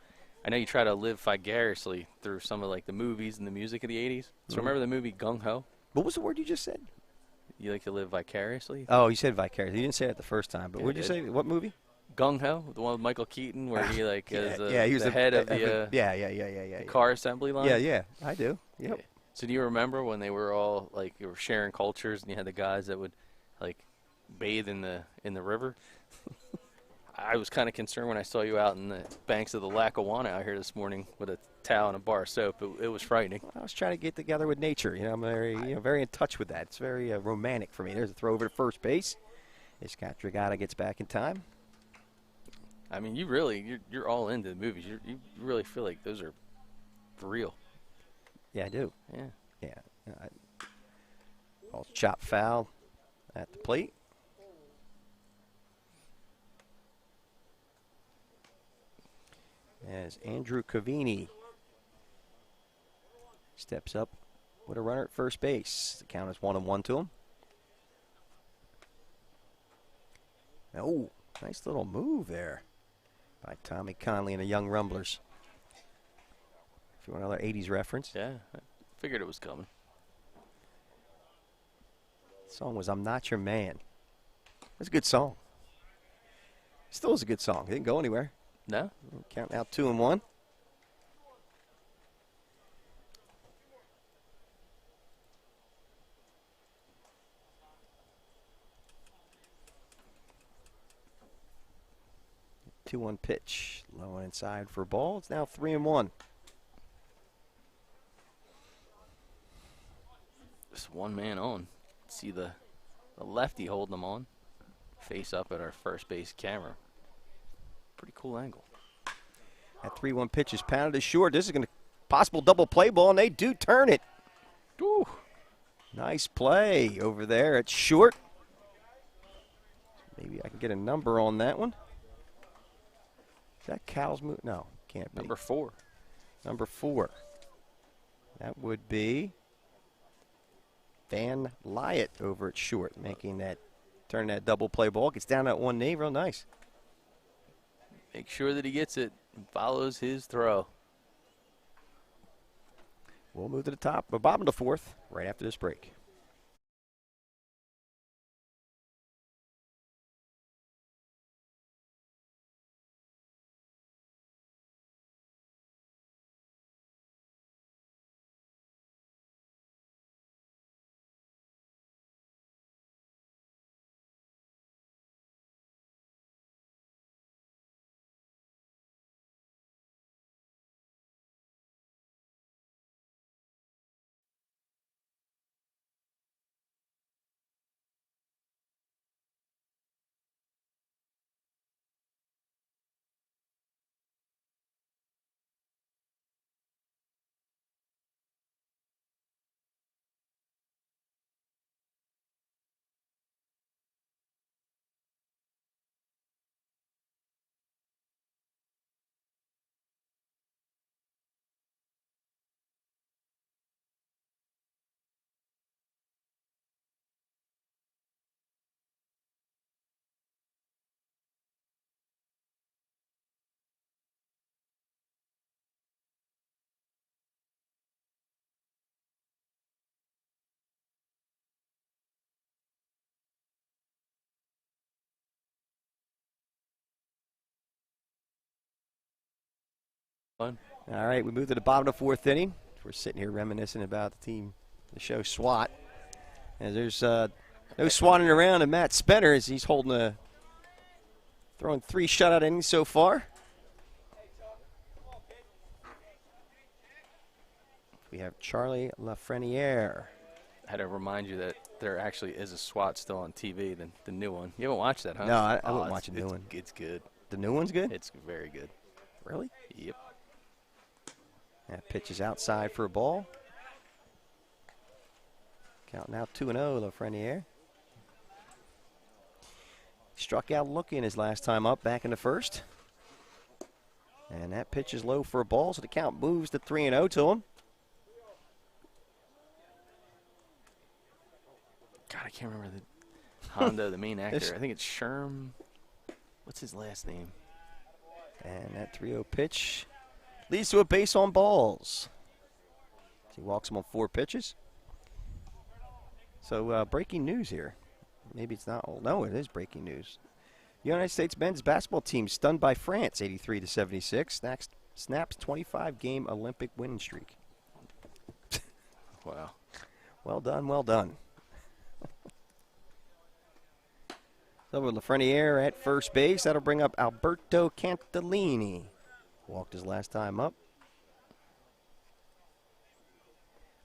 I know you try to live vicariously through some of like the movies and the music of the 80s. So remember the movie Gung Ho? What was the word you just said? You like to live vicariously? Oh, you said vicariously. You didn't say it the first time, but Yeah, what did you say? What movie? Gung Ho, the one with Michael Keaton, where he like is he was the head of the the car assembly line. Yeah, I do. Yep. Yeah. So do you remember when they were all like you were sharing cultures, and you had the guys that would like bathe in the river? I was kind of concerned when I saw you out in the banks of the Lackawanna out here this morning with a towel and a bar of soap. It was frightening. I was trying to get together with nature. You know, I'm very in touch with that. It's very romantic for me. There's a throw over to first base. As Catragata gets back in time. I mean, you're all into the movies. You really feel like those are for real. Yeah, I do. Yeah. Yeah. Ball's chopped foul at the plate. As Andrew Cavini steps up with a runner at first base. The count is 1-1 to him. Oh, nice little move there by Tommy Conley and the Young Rumblers. If you want another 80s reference. Yeah, I figured it was coming. The song was I'm Not Your Man. That's a good song. Still is a good song. It didn't go anywhere. No? Count out 2-1. 2-1 pitch. Low and inside for a ball. It's now 3-1. Just one man on. See the lefty holding them on. Face up at our first base camera. Pretty cool angle. That 3-1 pitch is pounded to short. This is going to possible double play ball, and they do turn it. Ooh. Nice play over there at short. Maybe I can get a number on that one. Is that Cal's move? No, can't be. Number 4. Number 4. That would be Van Lyot over at short, making that, turn that double play ball. Gets down that one knee, real nice. Make sure that he gets it and follows his throw. We'll move to the top, but bottom of the 4th, right after this break. Fun. All right, we move to the bottom of the 4th inning. We're sitting here reminiscing about the team, the show SWAT. And there's no swatting around, and Matt Spenner, as he's holding throwing 3 shutout innings so far. We have Charlie Lafreniere. I had to remind you that there actually is a SWAT still on TV, the new one. You haven't watched that, huh? No, I wouldn't watch a new one. It's good. The new one's good? It's very good. Really? Yep. That pitch is outside for a ball. Count now 2-0, Lafreniere. Struck out looking his last time up back in the 1st. And that pitch is low for a ball, so the count moves to 3-0 to him. God, I can't remember the Hondo, the main actor. I think it's Sherm. What's his last name? And that 3-0 pitch leads to a base on balls. He walks him on 4 pitches. So breaking news here. Maybe it's not. Oh, no, it is breaking news. United States men's basketball team stunned by France, 83-76. Snaps 25-game Olympic winning streak. Wow. Well done, well done. So with Lafreniere at first base, that'll bring up Alberto Cantillini. Walked his last time up.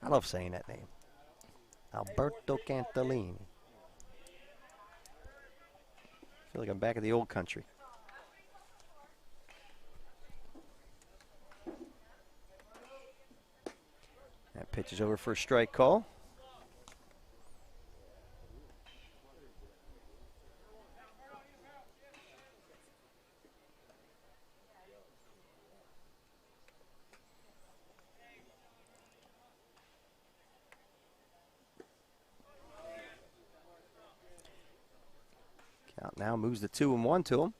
I love saying that name. Alberto Cantillini. I feel like I'm back at the old country. That pitch is over for a strike call. Count now moves the 2-1 to him.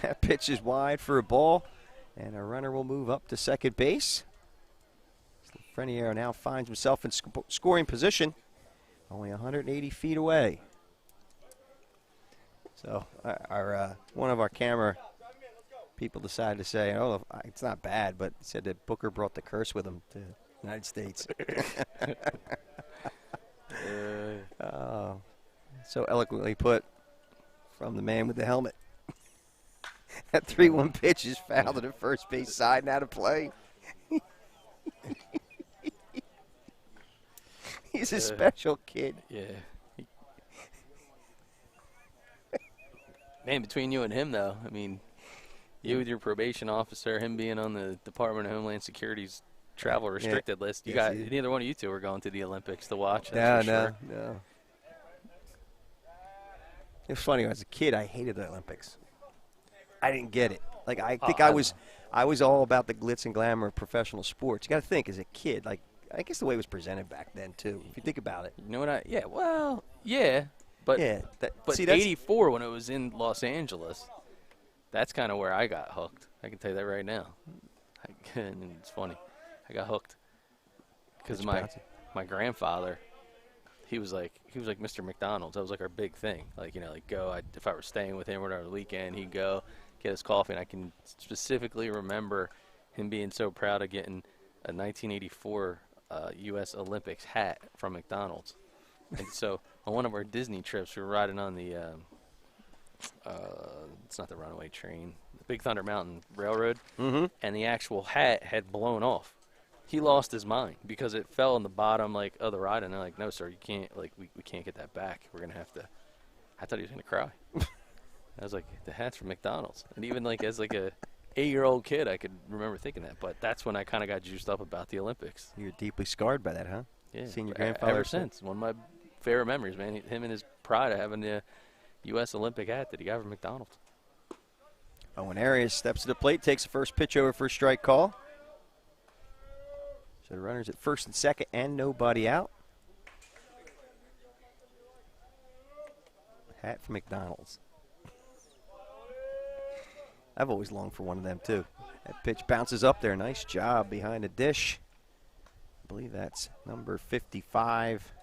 That pitch is wide for a ball, and a runner will move up to second base. Lafreniere now finds himself in scoring position, only 180 feet away. So our one of our camera people decided to say, oh, it's not bad, but said that Booker brought the curse with him to the United States. So eloquently put from the man with the helmet. That 3-1 pitch is fouled to the first base side and out of play. He's a special kid. Yeah. Man, between you and him, though, I mean, you with your probation officer, him being on the Department of Homeland Security's travel restricted list, neither one of you two are going to the Olympics to watch. No. It was funny. As a kid, I hated the Olympics. I didn't get it. Like, I think I was all about the glitz and glamour of professional sports. You got to think, as a kid, like, I guess the way it was presented back then, too, if you think about it. You know what But, see, 84, when it was in Los Angeles, that's kind of where I got hooked. I can tell you that right now. And it's funny. I got hooked because my grandfather, he was like Mr. McDonald's. That was like our big thing. Like, if I were staying with him or whatever the weekend, he'd go get his coffee. And I can specifically remember him being so proud of getting a 1984 U.S. Olympics hat from McDonald's. And so on one of our Disney trips, we were riding on the it's not the runaway train, the Big Thunder Mountain Railroad, and the actual hat had blown off. He lost his mind because it fell in the bottom of the ride, and they're like, "No, sir, you can't. We can't get that back. We're gonna have to." I thought he was gonna cry. I was like, "The hat's from McDonald's," and even as a 8-year-old kid, I could remember thinking that. But that's when I kind of got juiced up about the Olympics. You're deeply scarred by that, huh? Yeah, seeing your grandfather ever since. One of my favorite memories, man. Him and his pride of having the U.S. Olympic hat that he got from McDonald's. Owen Arias steps to the plate, takes the first pitch over for a strike call. So the runners at first and second and nobody out. Hat from McDonald's. I've always longed for one of them, too. That pitch bounces up there. Nice job behind the dish. I believe that's number 55,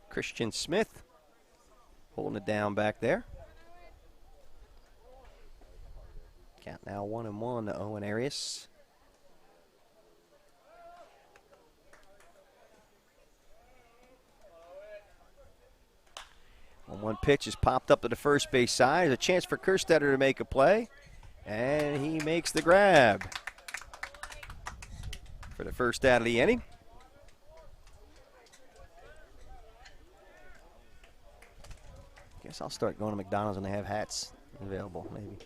Christian Smith, holding it down back there. Count now 1-1 to Owen Arias. One pitch is popped up to the first base side. There's a chance for Kerstetter to make a play, and he makes the grab for the first out of the inning. Guess I'll start going to McDonald's when they have hats available, maybe.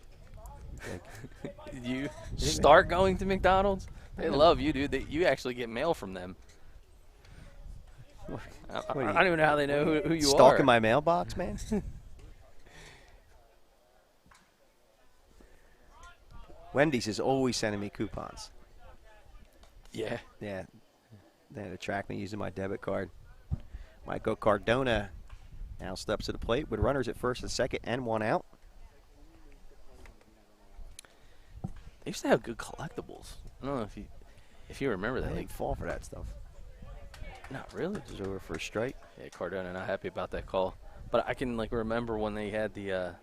You start going to McDonald's? They love you, dude. You actually get mail from them. I don't even know how they know who you are. Stalking my mailbox, man? Wendy's is always sending me coupons. Yeah. Yeah. They had to track me using my debit card. Michael Cardona now steps to the plate with runners at first and second and one out. They used to have good collectibles. I don't know if you remember that. I didn't fall for that stuff. Not really. Just over for a strike. Yeah, Cardona not happy about that call. But I can remember when they had the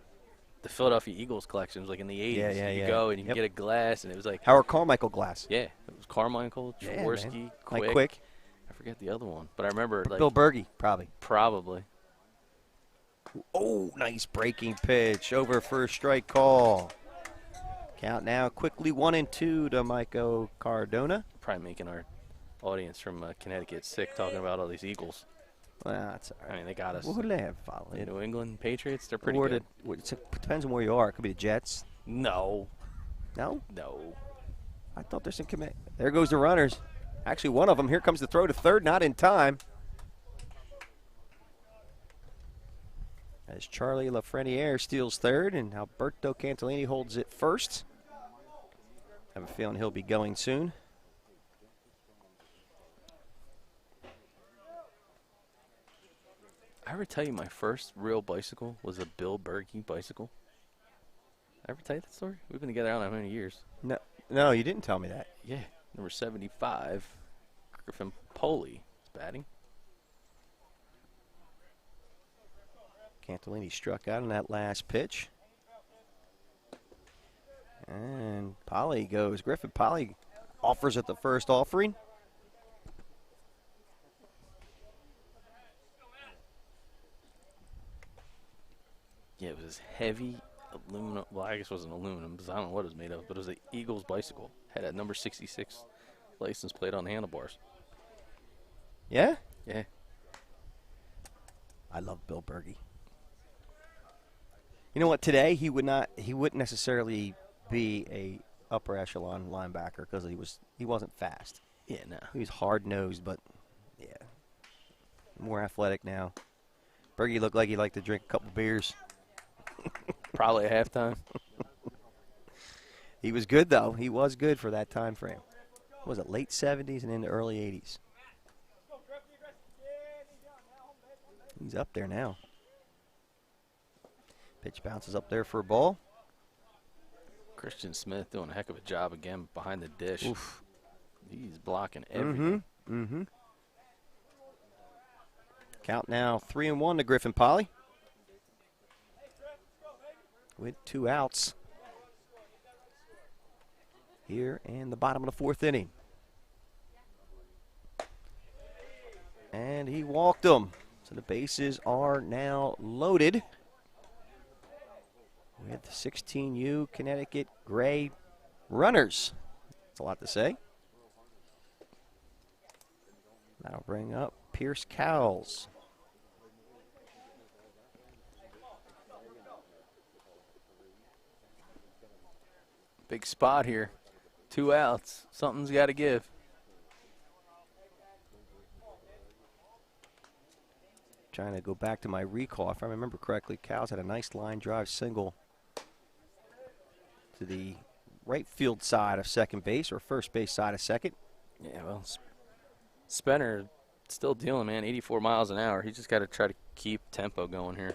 Philadelphia Eagles collections, in the 80s. Yeah. You go and you can get a glass, and it was like Howard Carmichael glass. Yeah, it was Carmichael, Jaworski, Quick. I forget the other one, but I remember Bill Berge, probably. Probably. Oh, nice breaking pitch over for a strike call. Count now quickly 1-2 to Michael Cardona. Probably making our audience from Connecticut sick talking about all these Eagles. Well, that's all right. I mean, they got us. Well, who do they have following? The New England Patriots, they're pretty good. It depends on where you are. It could be the Jets. No. No? No. I thought there's some commit. There goes the runners. Actually, one of them. Here comes the throw to third, not in time. As Charlie Lafreniere steals third, and Alberto Cantillini holds it first. I have a feeling he'll be going soon. I ever tell you my first real bicycle was a Bill Berge bicycle? I ever tell you that story? We've been together I don't know how many years. No, you didn't tell me that. Yeah, number 75, Griffin Poley is batting. Cantillini struck out on that last pitch. And Polly goes. Griffin Polly offers at the first offering. Yeah, it was heavy aluminum. Well, I guess it wasn't aluminum because I don't know what it was made of, but it was an Eagles bicycle. Had a number 66 license plate on the handlebars. Yeah? Yeah. I love Bill Berge. You know what? Today he wouldn't necessarily be a upper echelon linebacker because he wasn't fast. Yeah, no. He was hard nosed, but yeah, more athletic now. Berge looked like he liked to drink a couple beers. Probably at halftime. He was good though. He was good for that time frame. What was it, late 70s and into early 80s? He's up there now. Pitch bounces up there for a ball. Christian Smith doing a heck of a job again behind the dish. Oof. He's blocking everything. Mm-hmm. Count now 3-1 to Griffin Polly. With 2 outs. Here in the bottom of the 4th inning. And he walked him. So the bases are now loaded with 16U Connecticut Gray runners. That's a lot to say. That'll bring up Pierce Cowles. Big spot here. 2 outs. Something's got to give. Trying to go back to my recall. If I remember correctly, Cowles had a nice line drive single to the right field side of second base, or first base side of second. Yeah, well, Spenner still dealing, man. 84 miles an hour. He's just got to try to keep tempo going here.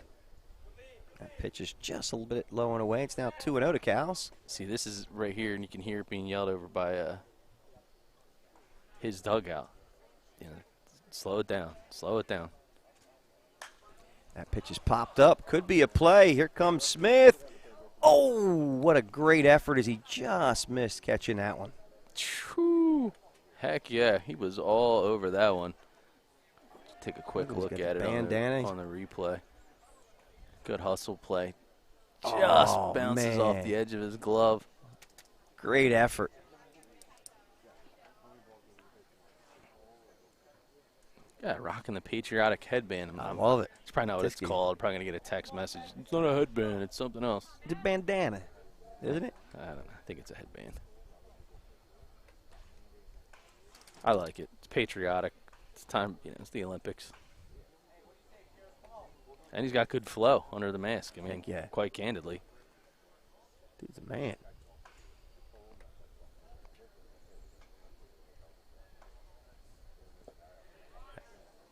That pitch is just a little bit low and away. It's now 2-0 to Cowles. See, this is right here, and you can hear it being yelled over by his dugout. You know, slow it down. Slow it down. That pitch is popped up. Could be a play. Here comes Smith. Oh, what a great effort as he just missed catching that one. Whew. Heck yeah, he was all over that one. Take a quick look at it on the replay. Good hustle play. Just bounces off the edge of his glove. Great effort. Yeah, rocking the patriotic headband. I love it. It's probably not what it's called. Probably going to get a text message. It's not a headband. It's something else. It's a bandana, isn't it? I don't know. I think it's a headband. I like it. It's patriotic. It's time. You know, it's the Olympics. And he's got good flow under the mask. I mean, yeah, quite candidly. Dude's a man.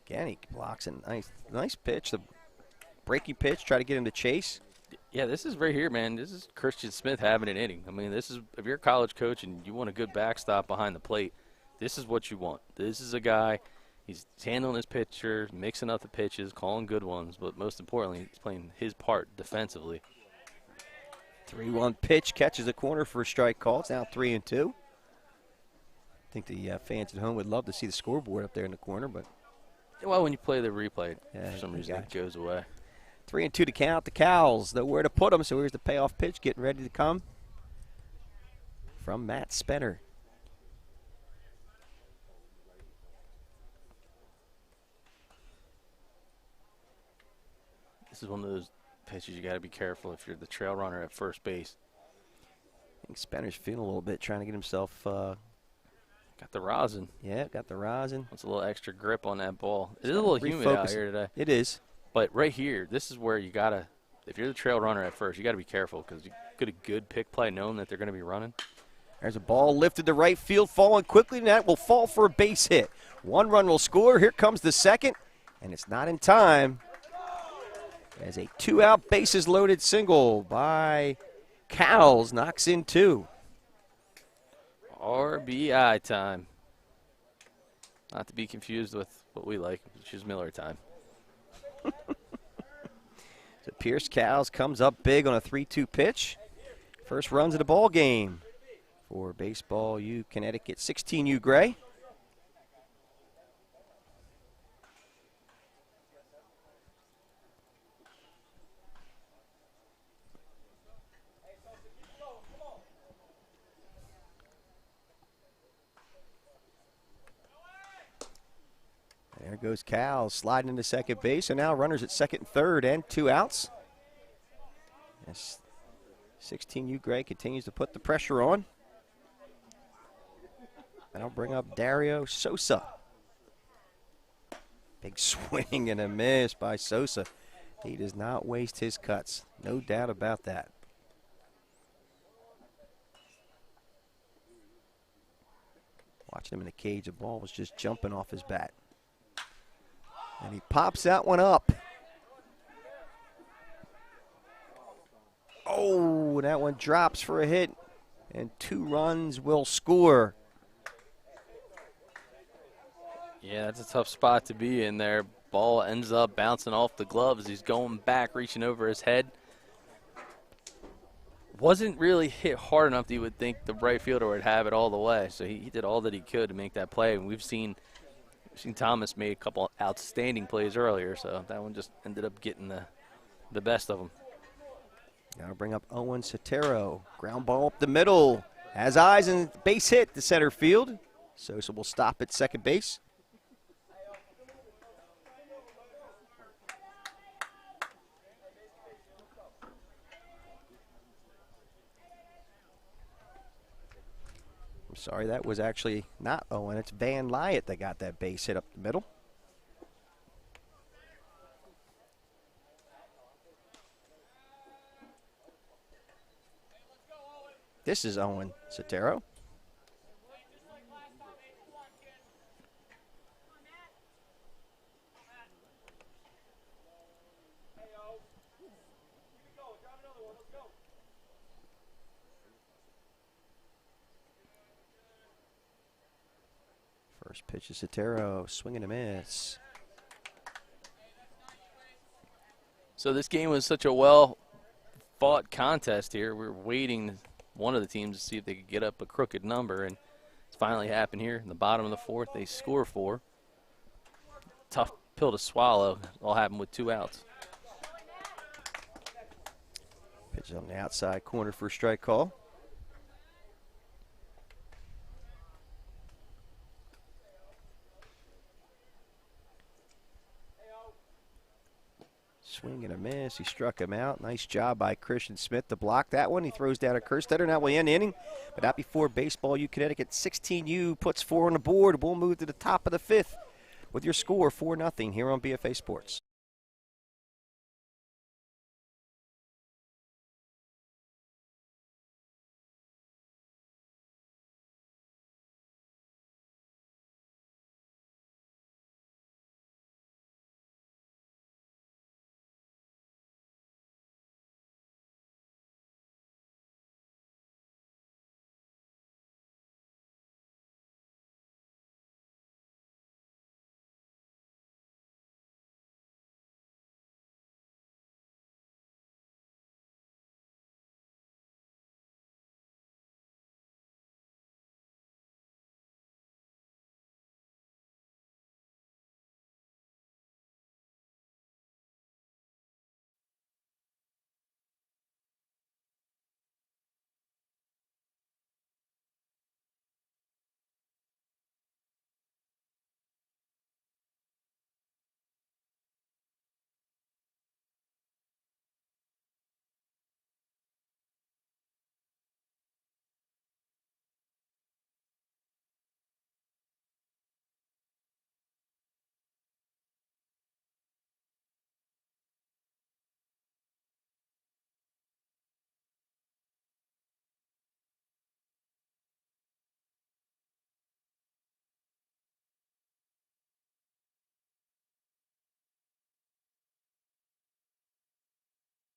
Again, he blocks a nice pitch. The breaking pitch, try to get him to chase. Yeah, this is right here, man. This is Christian Smith having an inning. I mean, this is, if you're a college coach and you want a good backstop behind the plate, this is what you want. This is a guy, he's handling his pitcher, mixing up the pitches, calling good ones, but most importantly, he's playing his part defensively. 3-1 pitch, catches a corner for a strike call. It's now 3-2. I think the fans at home would love to see the scoreboard up there in the corner, but well, when you play the replay, for some reason it goes away. 3-2 to count. The Cowles, nowhere to put them, so here's the payoff pitch getting ready to come from Matt Spenner. This is one of those pitches you got to be careful if you're the trail runner at first base. I think Spenner's feeling a little bit, trying to get himself got the rosin. Yeah, got the rosin. Wants a little extra grip on that ball. It is a little humid out here today. It is. But right here, this is where you got to, if you're the trail runner at first, you got to be careful because you get a good pick play knowing that they're going to be running. There's a ball lifted to right field, falling quickly, and that will fall for a base hit. 1 run will score. Here comes the second, and it's not in time. As a 2-out bases loaded single by Cowles knocks in 2. RBI time. Not to be confused with what we like, which is Miller time. So Pierce Cowles comes up big on a 3-2 pitch First runs of the ball game for Baseball U Connecticut, 16U Gray. There goes Cal sliding into second base, and now runners at second and third and 2 outs. As 16U Gray continues to put the pressure on. And I'll bring up Dario Sosa. Big swing and a miss by Sosa. He does not waste his cuts, no doubt about that. Watching him in the cage, the ball was just jumping off his bat. And he pops that one up. Oh, that one drops for a hit, and 2 runs will score. Yeah, that's a tough spot to be in there. Ball ends up bouncing off the gloves. He's going back, reaching over his head. Wasn't really hit hard enough that you would think the right fielder would have it all the way. So he did all that he could to make that play. And we've seen Thomas made a couple outstanding plays earlier, so that one just ended up getting the best of him. Now bring up Owen Sotero. Ground ball up the middle. Has eyes and base hit to center field. Sosa will stop at second base. I'm sorry, that was actually not Owen. It's Van Lyett that got that base hit up the middle. This is Owen Sotero. First pitch is Sotero, swing and a miss. So this game was such a well-fought contest here. We're waiting one of the teams to see if they could get up a crooked number, and it's finally happened here in the bottom of the 4th. They score 4. Tough pill to swallow. All happened with 2 outs. Pitch on the outside corner for a strike call. Swing and a miss. He struck him out. Nice job by Christian Smith to block that one. He throws down a Kerstetter. Now we end the inning, but not before Baseball U Connecticut 16U puts 4 on the board. We'll move to the top of the 5th with your score 4-0 here on BFA Sports.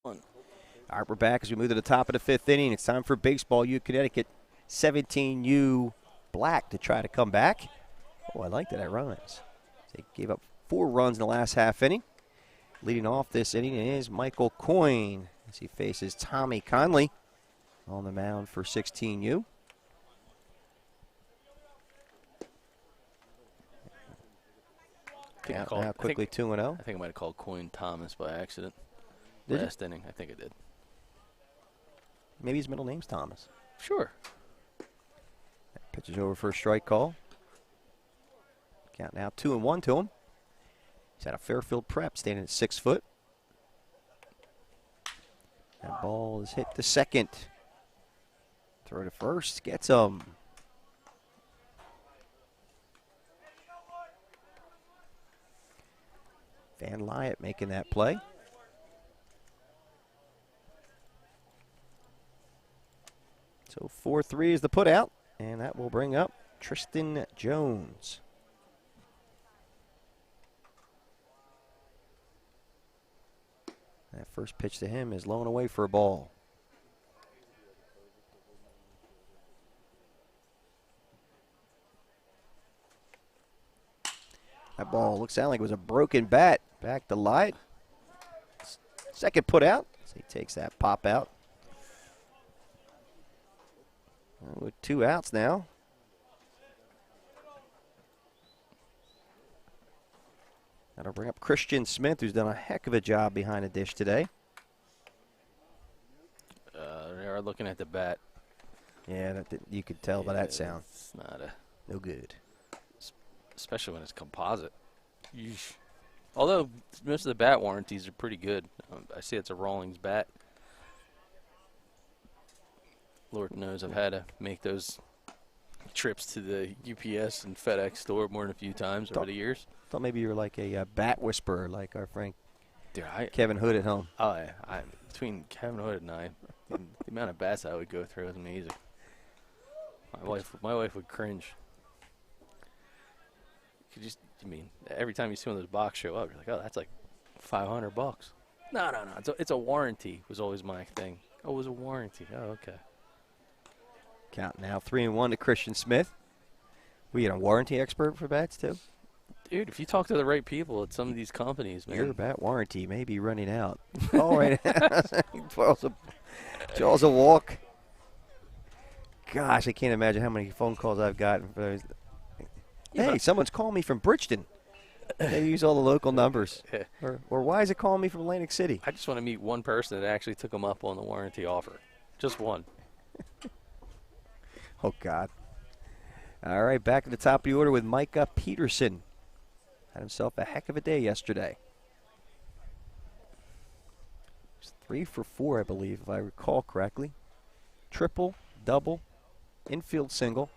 All right, we're back as we move to the top of the 5th inning. It's time for Baseball U Connecticut 17U Black to try to come back. Oh, I like that it runs. They gave up 4 runs in the last half inning. Leading off this inning is Michael Coyne as he faces Tommy Conley. on the mound for 16U. Count now quickly 2-0. I think I might have called Coyne Thomas by accident. Did Last inning, I think I did. Maybe his middle name's Thomas. Sure. Pitches over for a strike call. Count now 2-1 to him. He's at a Fairfield prep, standing at 6 foot. That ball is hit to second. Throw to first, gets him. Van Lyot making that play. So 4-3 is the put out, and that will bring up Tristan Jones. That first pitch to him is low and away for a ball. That ball looks like it was a broken bat. Back to Lyot. Second put out. So he takes that pop out. With 2 outs now. That'll bring up Christian Smith, who's done a heck of a job behind the dish today. They are looking at the bat. Yeah, you could tell by that sound. It's not no good. Especially when it's composite. Yeesh. Although most of the bat warranties are pretty good. I see it's a Rawlings bat. Lord knows I've had to make those trips to the UPS and FedEx store more than a few times over the years. Thought maybe you were like a bat whisperer, like our friend Kevin Hood at home. Oh, between Kevin Hood and I, the amount of bats I would go through is amazing. My wife would cringe. Every time you see one of those box show up, you're like, oh, that's like $500. No. It's a warranty was always my thing. Oh, it was a warranty. Oh, okay. Count now 3-1 to Christian Smith. We get a warranty expert for bats too? Dude, if you talk to the right people at some of these companies, man. Your bat warranty may be running out. All right. Draws a walk. Gosh, I can't imagine how many phone calls I've gotten for those. Hey, someone's calling me from Bridgeton. They use all the local numbers. Or why is it calling me from Atlantic City? I just want to meet one person that actually took them up on the warranty offer. Just one. Oh, God. All right, back at the top of the order with Micah Peterson. Had himself a heck of a day yesterday. 3 for 4, I believe, if I recall correctly. Triple, double, infield single.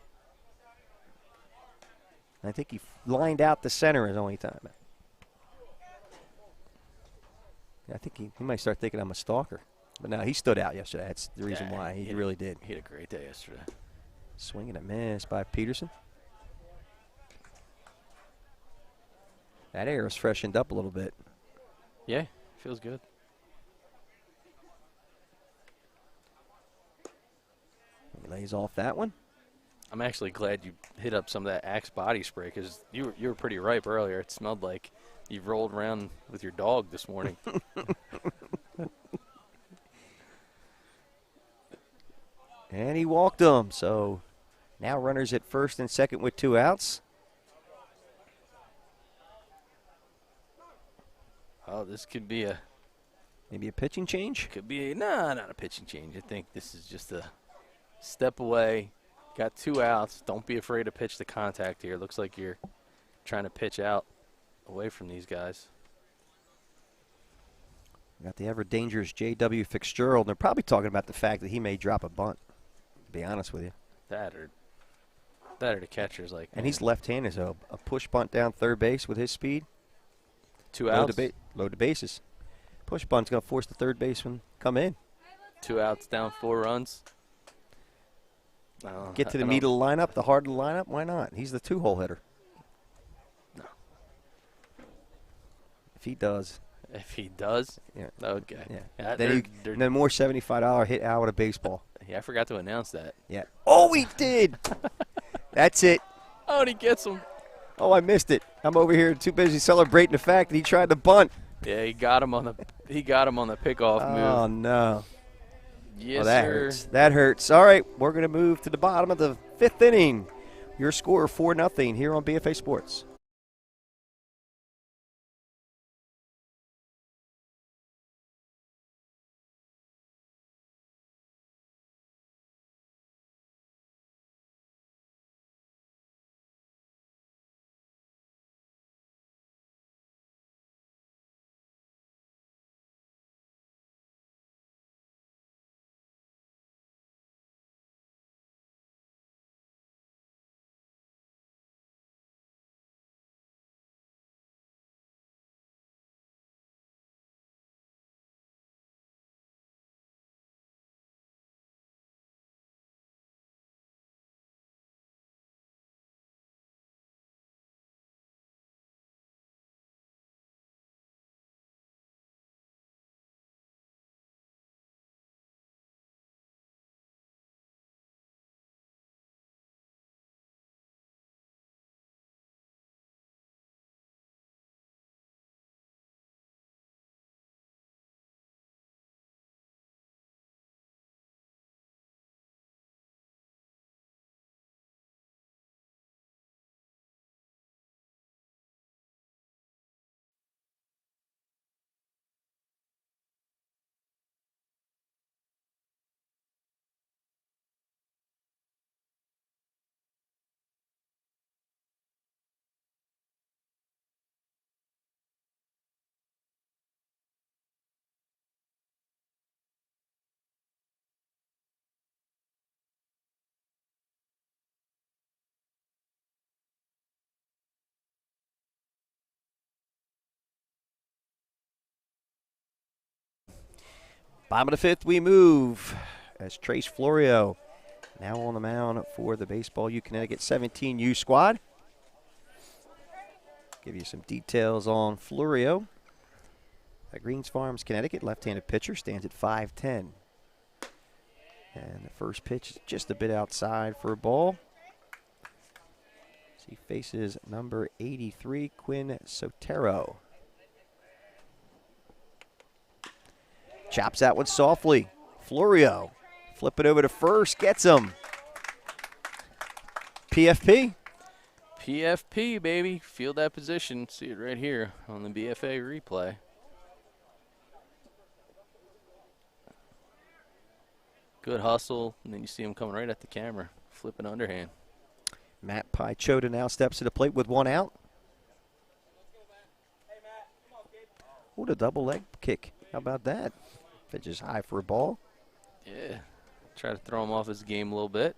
I think he lined out the center his only time. I think he might start thinking I'm a stalker. But no, he stood out yesterday. That's the reason why. He really did. He had a great day yesterday. Swing and a miss by Peterson. That air is freshened up a little bit. Yeah, feels good. He lays off that one. I'm actually glad you hit up some of that Axe body spray because you were pretty ripe earlier. It smelled like you rolled around with your dog this morning. And he walked him. So now runners at first and second with 2 outs. Oh, this could be maybe a pitching change? Could be not a pitching change. I think this is just a step away. Got 2 outs. Don't be afraid to pitch the contact here. Looks like you're trying to pitch out away from these guys. Got the ever dangerous J.W. Fitzgerald. They're probably talking about the fact that he may drop a bunt, to be honest with you. That or the catcher's like. And he's left-handed, so a push bunt down third base with his speed. 2 outs. Load the bases. Push bunt's going to force the third baseman come in. 2 outs, down 4 runs. Get to the meat of the lineup, the heart of the lineup. Why not? He's the 2-hole hitter. No. If he does. Yeah. Okay. Yeah. Then more $75 hit out of baseball. Yeah, I forgot to announce that. Yeah. Oh, he did. That's it. Oh, and he gets him. Oh, I missed it. I'm over here too busy celebrating the fact that he tried to bunt. Yeah, he got him on the pickoff move. Oh no. Yes, Oh, that sir. hurts. That hurts. All right, we're going to move to the bottom of the 5th inning. Your score 4-0 here on BFA Sports. Bottom of the 5th, we move as Trace Florio now on the mound for the Baseball U Connecticut 17U squad. Give you some details on Florio. At Greens Farms, Connecticut, left-handed pitcher, stands at 5'10". And the first pitch is just a bit outside for a ball. He faces number 83, Quinn Sotero. Chops that one softly. Florio, flip it over to first, gets him. PFP. PFP, baby. Field that position. See it right here on the BFA replay. Good hustle, and then you see him coming right at the camera, flipping underhand. Matt Pichota now steps to the plate with one out. What a double leg kick. How about that? Pitch is high for a ball. Yeah. Try to throw him off his game a little bit.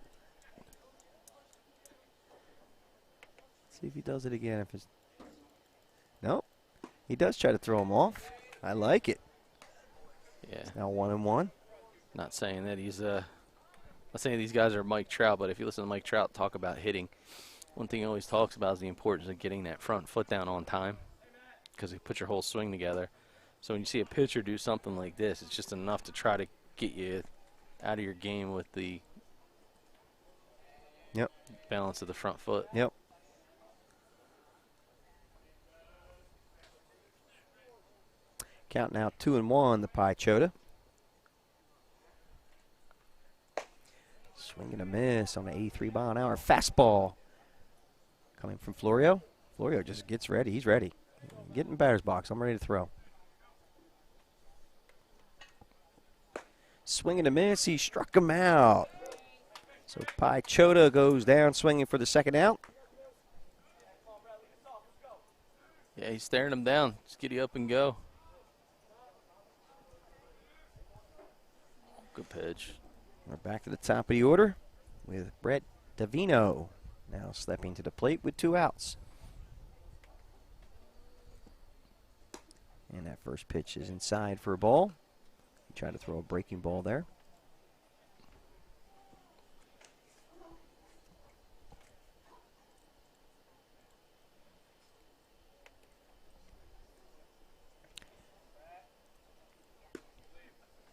See if he does it again. If it's nope. He does try to throw him off. I like it. Yeah. It's now 1-1. Not saying that he's not saying these guys are Mike Trout, but if you listen to Mike Trout talk about hitting, one thing he always talks about is the importance of getting that front foot down on time, because you put your whole swing together. So when you see a pitcher do something like this, it's just enough to try to get you out of your game with the balance of the front foot. Yep. Count now 2-1, the Pichota. Swing and a miss on an 83-mile-an-hour fastball. Coming from Florio. Florio just gets ready. He's ready. Get in the batter's box. I'm ready to throw. Swing and a miss. He struck him out. So Pichota goes down swinging for the second out. Yeah, he's staring him down. Just giddy up and go. Good pitch. We're back to the top of the order with Brett Davino now stepping to the plate with two outs. And that first pitch is inside for a ball. He tried to throw a breaking ball there.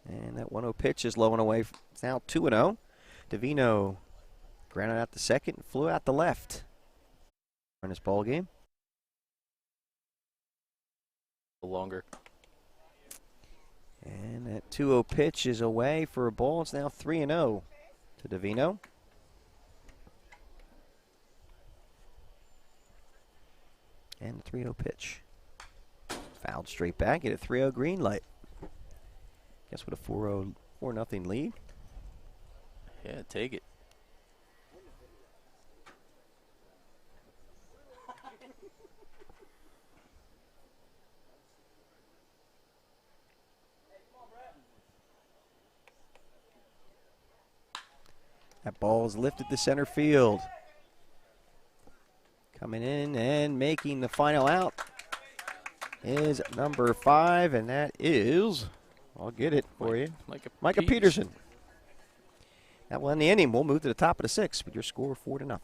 And that 1-0 pitch is low and away. It's now 2-0. Davino grounded out the second and flew out the left in this ball game. Longer. And that 2-0 pitch is away for a ball. It's now 3-0 to Davino. And the 3-0 pitch. Fouled straight back. Get a 3-0 green light. Guess with a 4-0 lead. Yeah, take it. That ball is lifted to center field. Coming in and making the final out is number 5, and that is, I'll get it for you, Micah Peterson. That will end the inning. We'll move to the top of the 6th with your score 4-0.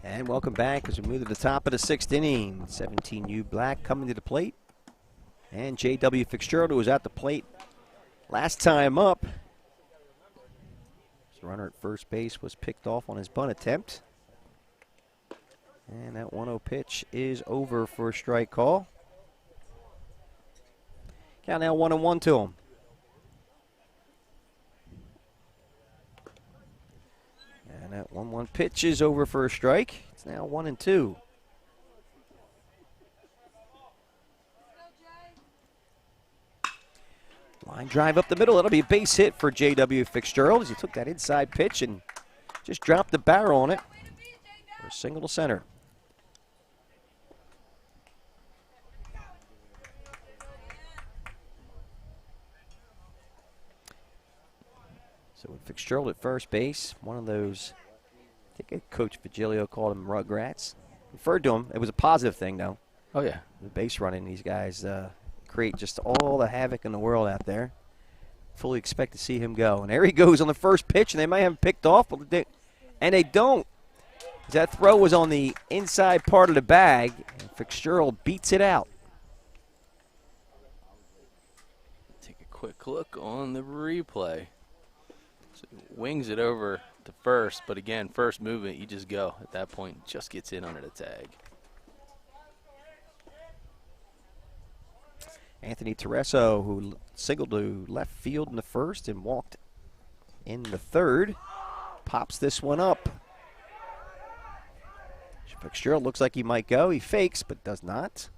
And welcome back as we move to the top of the 6th inning. 17U Black coming to the plate. And J.W. Fitzgerald, who was at the plate last time up. The runner at first base was picked off on his bunt attempt. And that 1-0 pitch is over for a strike call. Count now 1-1 to him. And that 1-1 pitch is over for a strike. It's now 1-2. Line drive up the middle. That'll be a base hit for J.W. Fitzgerald as he took that inside pitch and just dropped the barrel on it for a single to center. So with Fitzgerald at first base, one of those, I think Coach Vigilio called them rugrats. Referred to him. It was a positive thing, though. Oh, yeah. The base running, these guys create just all the havoc in the world out there. Fully expect to see him go. And there he goes on the first pitch, and they might have him picked off, but they don't. That throw was on the inside part of the bag, and Fitzgerald beats it out. Take a quick look on the replay. So wings it over to first, but again, first movement, you just go. At that point, just gets in under the tag. Anthony Tereso, who singled to left field in the first and walked in the third, pops this one up. Fitzgerald looks like he might go. He fakes, but does not.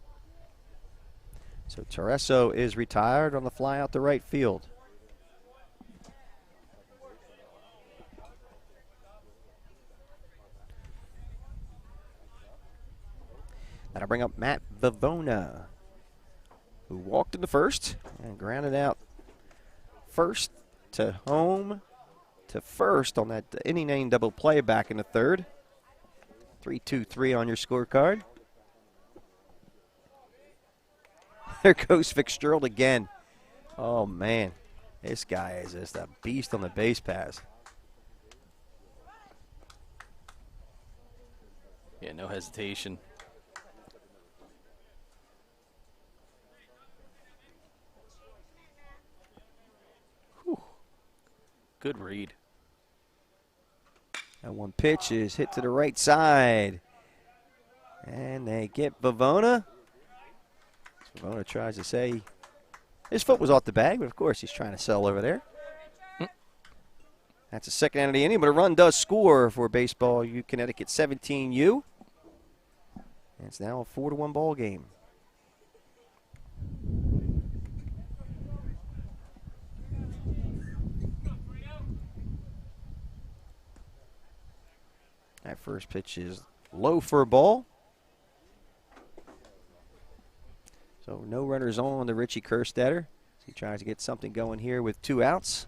So Tereso is retired on the fly out to right field. That'll bring up Matt Vivona, who walked in the first and grounded out first to home to first on that inning double play back in the third. 3-2-3 on your scorecard. There goes Fitzgerald again. Oh, man. This guy is just a beast on the base pass. Yeah, no hesitation. Good read. That one pitch is hit to the right side. And they get Bavona. Bavona tries to say his foot was off the bag, but of course he's trying to sell over there. That's the second out of the inning, but a run does score for Baseball U Connecticut 17U. And it's now a 4-1 ball game. That first pitch is low for a ball. So no runners on to Richie Kerstetter. He tries to get something going here with 2 outs.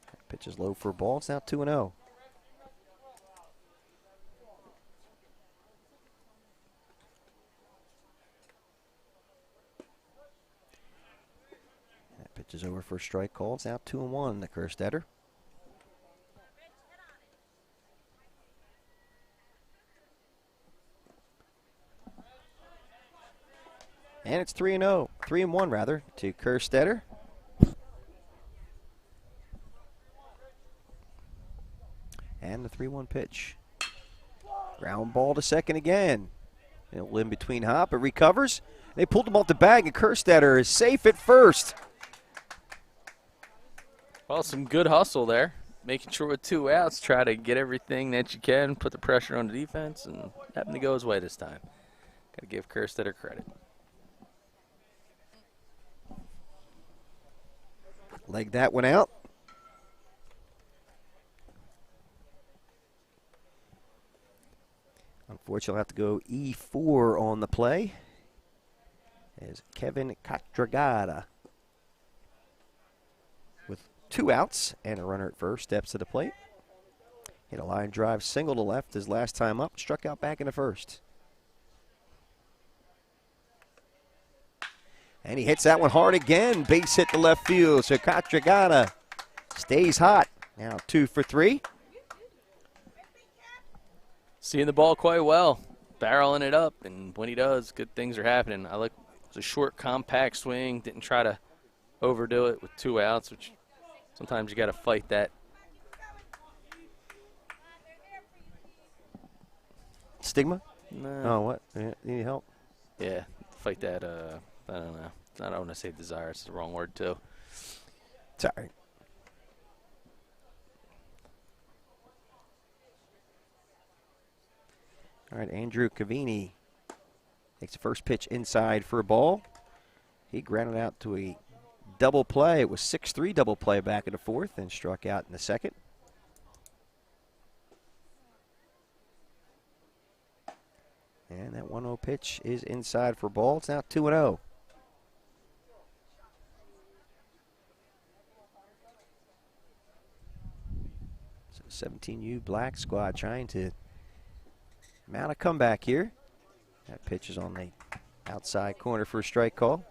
That pitch is low for a ball. It's now 2-0. That pitch is over for a strike call. It's now 2-1 to Kerstetter. And it's 3-0, 3-1 rather, to Kerstetter. And the 3-1 pitch. Ground ball to second again. It'll in between hop, it recovers. They pulled him off the bag, and Kerstetter is safe at first. Well, some good hustle there. Making sure with 2 outs, try to get everything that you can, put the pressure on the defense, and happened to go his way this time. Got to give Kerstetter credit. Leg that one out. Unfortunately, I'll have to go E4 on the play. As Kevin Catragada, with 2 outs and a runner at first, steps to the plate. Hit a line drive single to left his last time up. Struck out back in the first. And he hits that one hard again. Base hit to left field. So Catragada stays hot. Now 2 for 3. Seeing the ball quite well. Barreling it up. And when he does, good things are happening. I like it was a short, compact swing. Didn't try to overdo it with 2 outs, which sometimes you got to fight that. Stigma? No. Oh, what? You need help? Yeah, fight that. I don't know. I don't want to say desire. It's the wrong word, too. Sorry. All right, Andrew Cavini takes the first pitch inside for a ball. He grounded out to a double play. It was 6-3 double play back in the fourth and struck out in the second. And that 1-0 pitch is inside for a ball. It's now 2-0. So 17U Black squad trying to mount a comeback here. That pitch is on the outside corner for a strike call.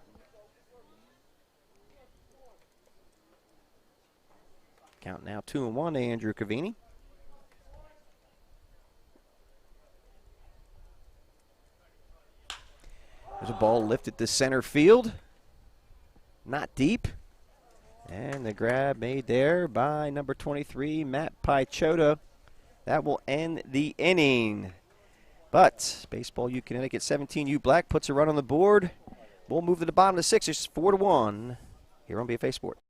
Count now 2-1 to Andrew Cavini. There's a ball lifted to center field. Not deep. And the grab made there by number 23, Matt Pichota. That will end the inning. But Baseball U Connecticut 17U Black puts a run on the board. We'll move to the bottom of the 6th. It's 4-1 here on BFA Sports.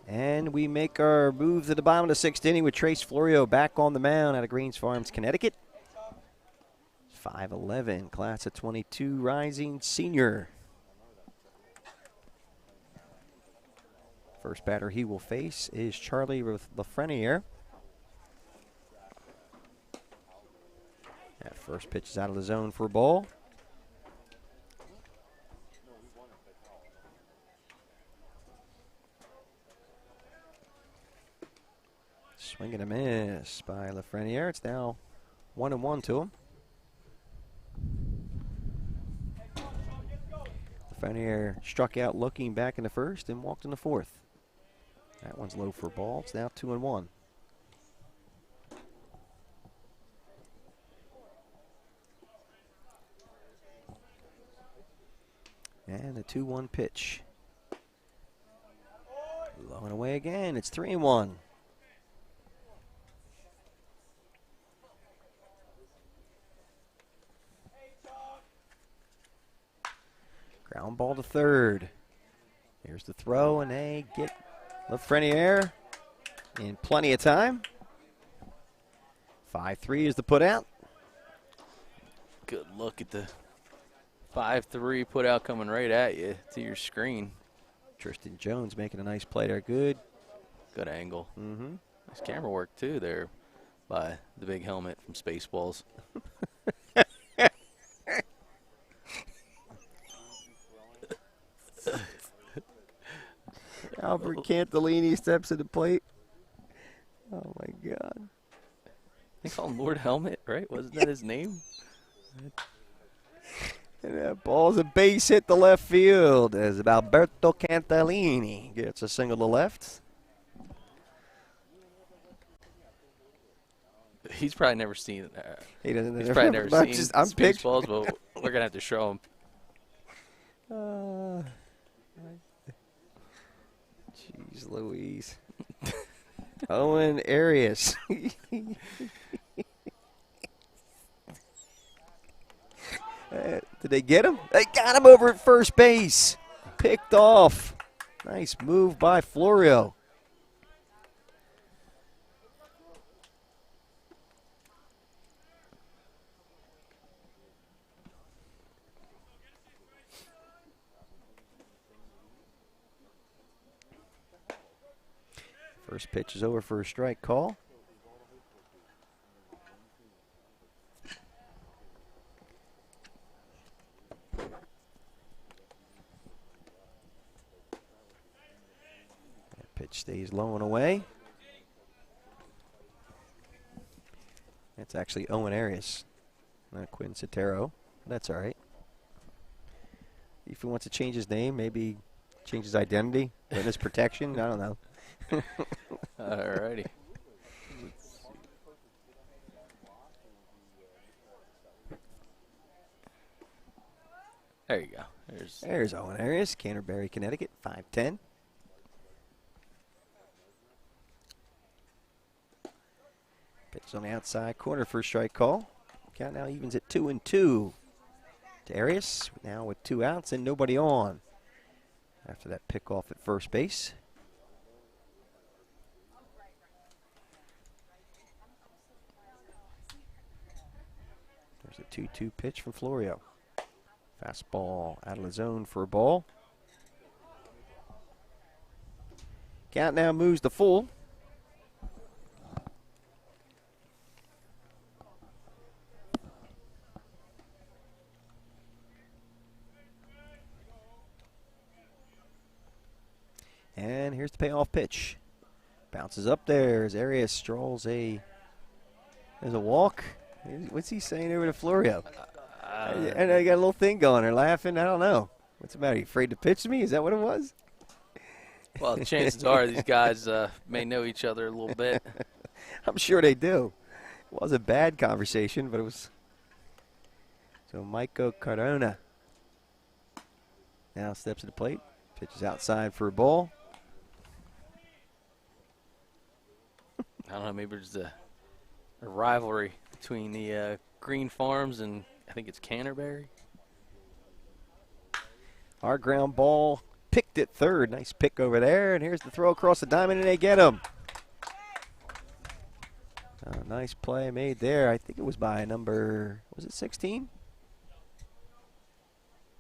And we make our move to the bottom of the 6th inning with Trace Florio back on the mound out of Greens Farms, Connecticut. 5'11", class of 22, rising senior. First batter he will face is Charlie Lafreniere. That first pitch is out of the zone for a ball. Swing and a miss by Lafreniere. It's now 1-1 to him. Lafreniere struck out looking back in the first and walked in the fourth. That one's low for a ball. It's now 2-1. And the 2-1 pitch. Low and away again. It's 3-1. Ground ball to third. Here's the throw, and they get Lafreniere in plenty of time. 5-3 is the put out. Good look at the 5-3 put out coming right at you to your screen. Tristan Jones making a nice play there. Good angle. Mm-hmm. Nice camera work, too, there by the big helmet from Spaceballs. Albert Cantillini steps to the plate. Oh, my God. They call him Lord Helmet, right? Wasn't that his name? And that ball's a base hit to left field as Alberto Cantillini gets a single to left. He's probably never seen it. He doesn't. He's probably never seen Spaceballs, but we're going to have to show him. Jeez Louise. Owen Arias. Did they get him? They got him over at first base. Picked off. Nice move by Florio. First pitch is over for a strike call. That pitch stays low and away. That's actually Owen Arias, not Quinn Sotero. That's all right. If he wants to change his name, maybe change his identity, witness protection, I don't know. All righty. There you go. There's Owen Arias, Canterbury, Connecticut, 5'10". Pitch on the outside corner for a strike call. Count now evens at 2-2 to Arias. Now with 2 outs and nobody on after that pickoff at first base. There's a 2-2 pitch from Florio. Fastball out of the zone for a ball. Count now moves to full. And here's the payoff pitch. Bounces up there as Arias strolls there's a walk. What's he saying over to Florio? And I got a little thing going. They're laughing. I don't know. What's the matter? You afraid to pitch to me? Is that what it was? Well, chances are these guys may know each other a little bit. I'm sure they do. It was a bad conversation, but it was. So Michael Cardona now steps to the plate. Pitches outside for a ball. I don't know. Maybe there's a rivalry between the Green Farms and I think it's Canterbury. Our ground ball picked at third. Nice pick over there. And here's the throw across the diamond, and they get him. Nice play made there. I think it was by number, was it 16?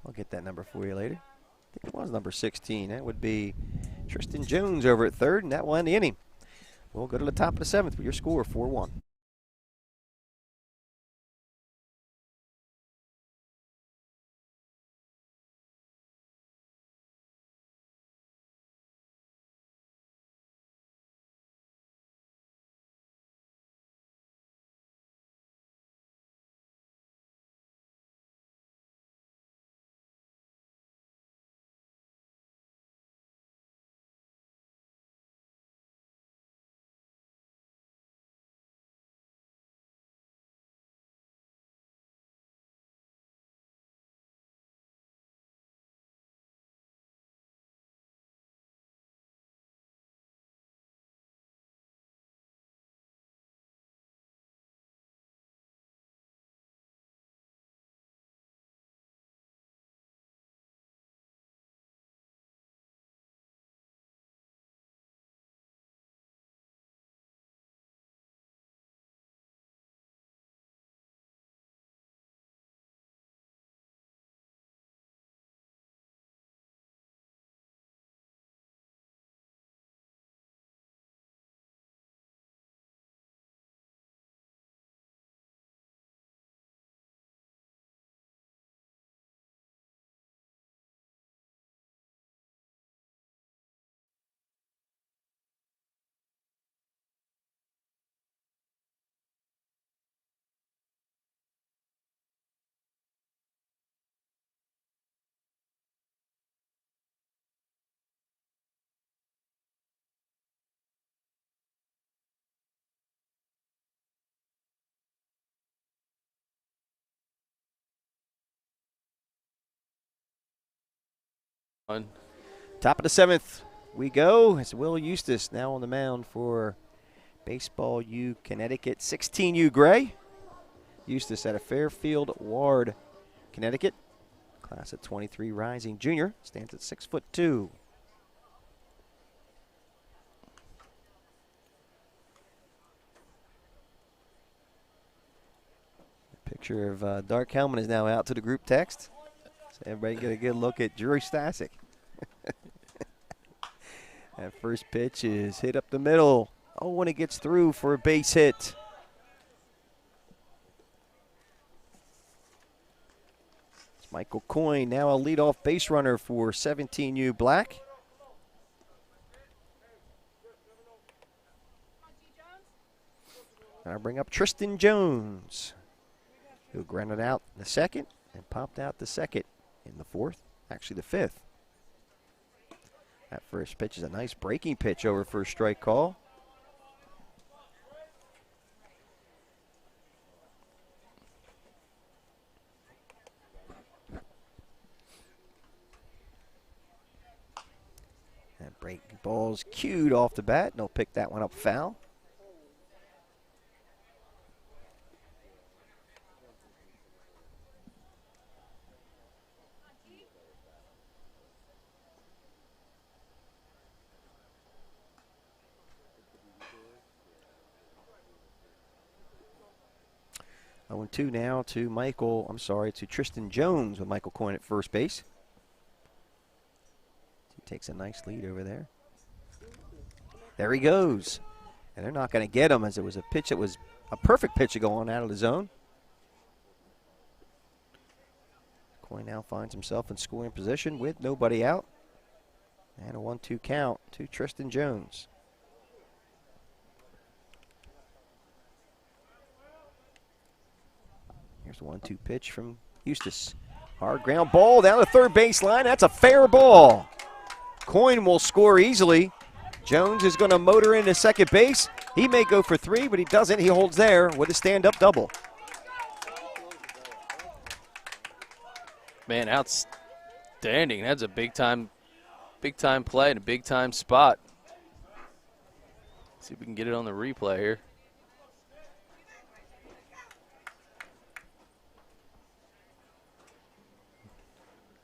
I'll get that number for you later. I think it was number 16. That would be Tristan Jones over at third, and that will end the inning. We'll go to the top of the seventh with your score, 4-1. Top of the seventh we go. It's Will Eustace now on the mound for Baseball U Connecticut. 16U Gray. Eustace out of Fairfield Ward, Connecticut. Class of 23 rising junior. Stands at 6'2". Picture of Dark Helmet is now out to the group text. So everybody get a good look at Drew Stasic. That first pitch is hit up the middle. Oh, when it gets through for a base hit. It's Michael Coyne, now a leadoff base runner for 17U Black. I'll bring up Tristan Jones, who grounded out in the second and popped out the second in the fourth, actually the fifth. That first pitch is a nice breaking pitch over for a strike call. That breaking ball's cued off the bat. They'll pick that one up foul. Oh, 2 now to Tristan Jones with Michael Coyne at first base. He takes a nice lead over there. There he goes. And they're not going to get him, as it was a pitch that was a perfect pitch to go on out of the zone. Coyne now finds himself in scoring position with nobody out. And a 1-2 count to Tristan Jones. Here's the 1-2 pitch from Eustace. Hard ground ball down the third baseline. That's a fair ball. Coyne will score easily. Jones is going to motor into second base. He may go for 3, but he doesn't. He holds there with a stand-up double. Man, outstanding. That's a big-time play and a big-time spot. See if we can get it on the replay here.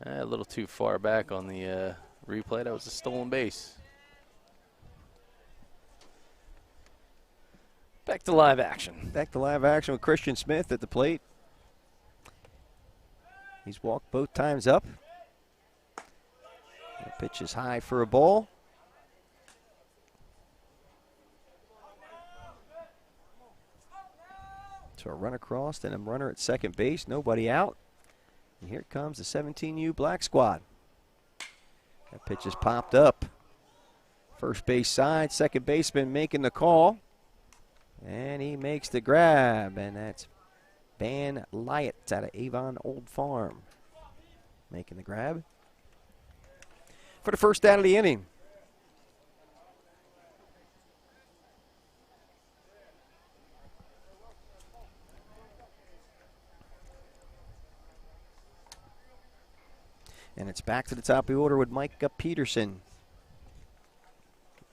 A little too far back on the replay. That was a stolen base. Back to live action. Back to live action with Christian Smith at the plate. He's walked both times up. The pitch is high for a ball. So a run across and a runner at second base. Nobody out. And here comes the 17U Black Squad. That pitch is popped up. First base side, second baseman making the call. And he makes the grab, and that's Van Lyett out of Avon Old Farm making the grab for the first out of the inning. And it's back to the top of the order with Micah Peterson.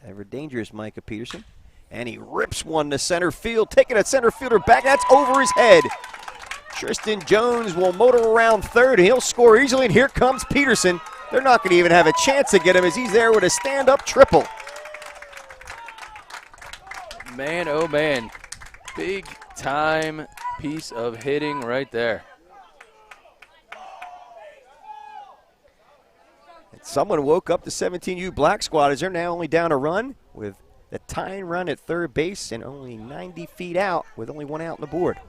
Ever dangerous Micah Peterson. And he rips one to center field, taking a center fielder back. That's over his head. Tristan Jones will motor around third. He'll score easily, and here comes Peterson. They're not going to even have a chance to get him as he's there with a stand-up triple. Man, oh man. Big time piece of hitting right there. And someone woke up the 17U Black Squad as they're now only down a run with the tying run at third base and only 90 feet out with only one out on the board.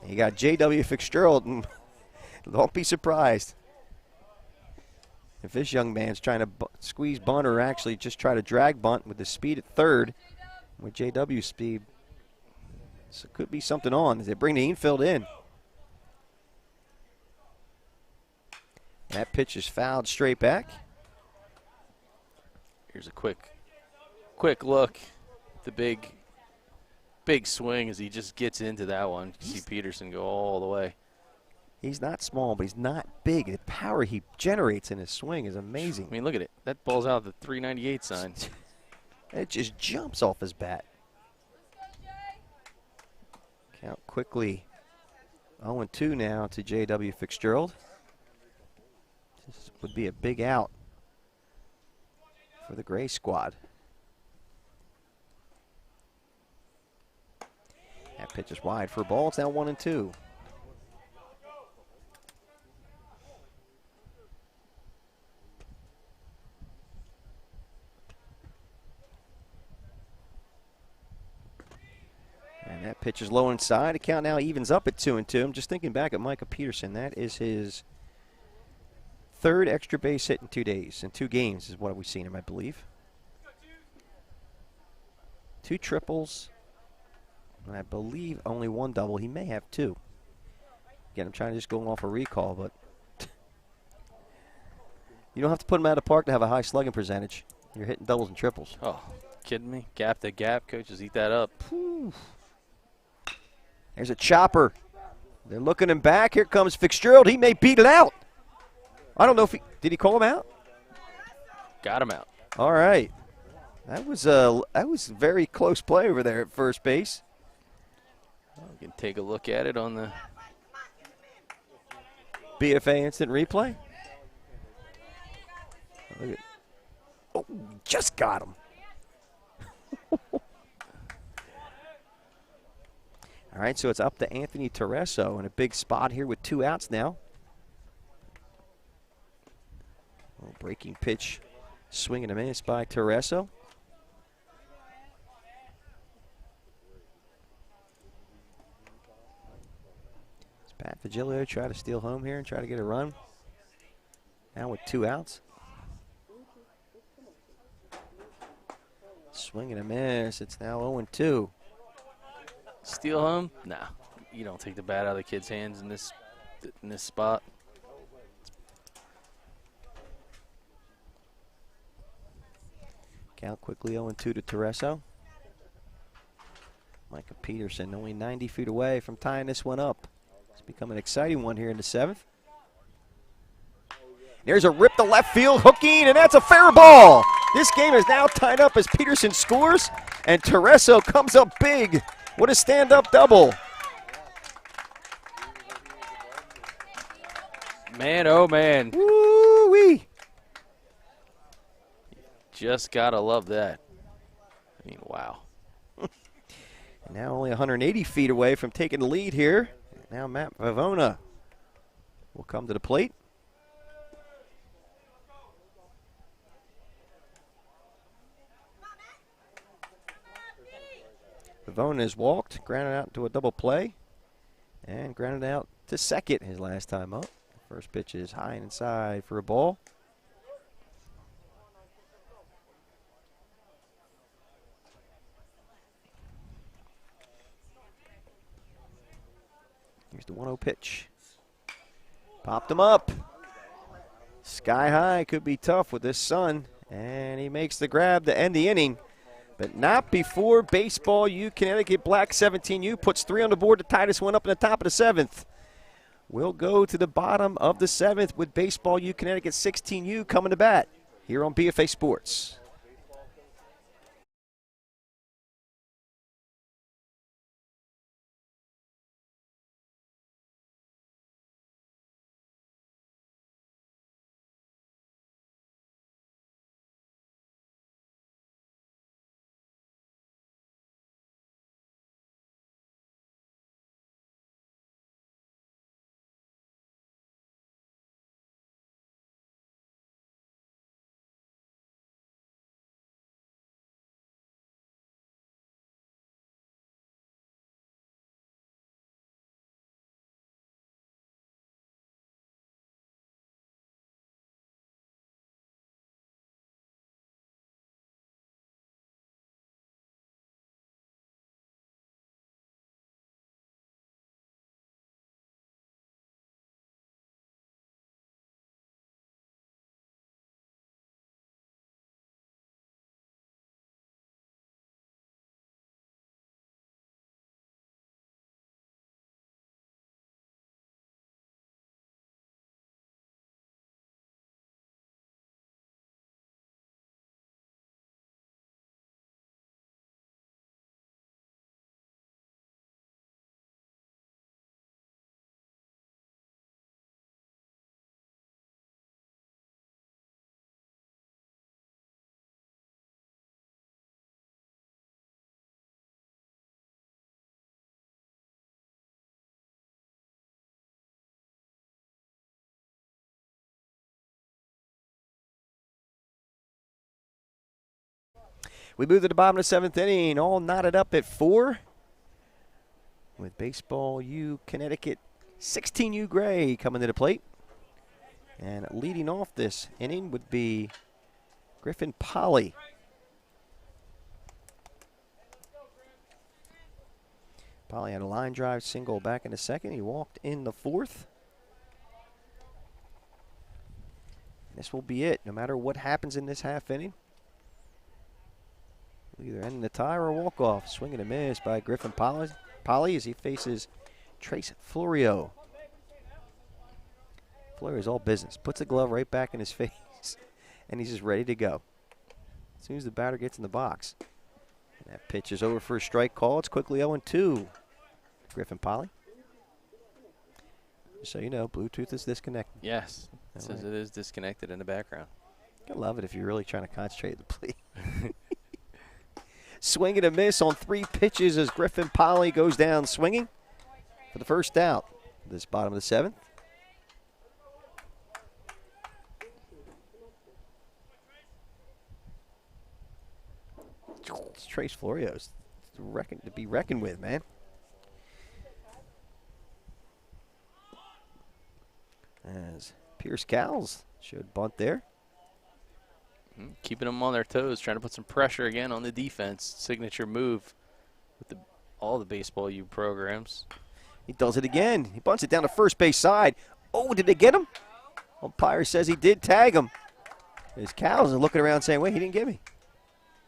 And you got J.W. Fitzgerald, and don't be surprised if this young man's trying to squeeze bunt or actually just try to drag bunt with the speed at third with J.W. speed. So it could be something on as they bring the infield in. That pitch is fouled straight back. Here's a quick look. The big swing as he just gets into that one. You see Peterson go all the way. He's not small, but he's not big. The power he generates in his swing is amazing. I mean, look at it. That ball's out the 398 sign. It just jumps off his bat. Count quickly. 0-2 now to J.W. Fitzgerald. This would be a big out for the Gray squad. That pitch is wide for a ball. It's now 1-2. And that pitch is low inside. The count now evens up at 2-2. I'm just thinking back at Micah Peterson. That is his third extra base hit in 2 days. In 2 games is what we've seen him, I believe. 2 triples. And I believe only 1 double. He may have 2. Again, I'm trying to just go off a recall, but you don't have to put him out of the park to have a high slugging percentage. You're hitting doubles and triples. Oh, kidding me? Gap to gap. Coaches eat that up. Whew. There's a chopper. They're looking him back. Here comes Fitzgerald. He may beat it out. I don't know if did he call him out? Got him out. All right. That was very close play over there at first base. Well, we can take a look at it on the BFA instant replay. Look at, oh, just got him. All right, so it's up to Anthony Tereso in a big spot here with 2 outs now. Breaking pitch, swing and a miss by Tereso. It's Pat Vigilio try to steal home here and try to get a run. Now with 2 outs. Swing and a miss. It's now 0-2. Steal home? No, you don't take the bat out of the kid's hands in this spot. Count quickly 0-2 to Tereso. Micah Peterson only 90 feet away from tying this one up. It's become an exciting one here in the 7th. There's a rip to left field, hooking, and that's a fair ball. This game is now tied up as Peterson scores, and Tereso comes up big. What a stand-up double. Man, oh man. Woo-wee. just got to love that. I mean, wow. And now only 180 feet away from taking the lead here. Now Matt Vavona will come to the plate. Vavona has walked, grounded out into a double play, and grounded out to second his last time up. First pitch is high and inside for a ball. Here's the 1-0 pitch. Popped him up. Sky high, could be tough with this sun. And he makes the grab to end the inning. But not before Baseball U Connecticut Black 17U puts 3 on the board to tie this one up in the top of the 7th. We'll go to the bottom of the 7th with Baseball U Connecticut 16U coming to bat here on BFA Sports. We move to the bottom of the 7th inning, all knotted up at 4. With Baseball U Connecticut 16U Gray coming to the plate. And leading off this inning would be Griffin Polly. Polly had a line drive single back in the 2nd. He walked in the 4th. This will be it, no matter what happens in this half inning. We'll either end in a tie or a walk-off. Swing and a miss by Griffin Polly as he faces Trace Florio. Florio's all business. Puts the glove right back in his face, and he's just ready to go. As soon as the batter gets in the box. And that pitch is over for a strike call. It's quickly 0-2. Griffin Polly. Just so you know, Bluetooth is disconnected. Yes, it says it is disconnected in the background. I love it if you're really trying to concentrate at the plate. Swing and a miss on 3 pitches as Griffin Polly goes down swinging for the first out. This bottom of the 7th. It's Trace Florio's to be reckoned with, man. As Pierce Cowles showed bunt there. Keeping them on their toes, trying to put some pressure again on the defense. Signature move with all the Baseball U programs. He does it again. He bunts it down the first base side. Oh, did they get him? Umpire says he did tag him. His Cowles are looking around saying, wait, he didn't get me.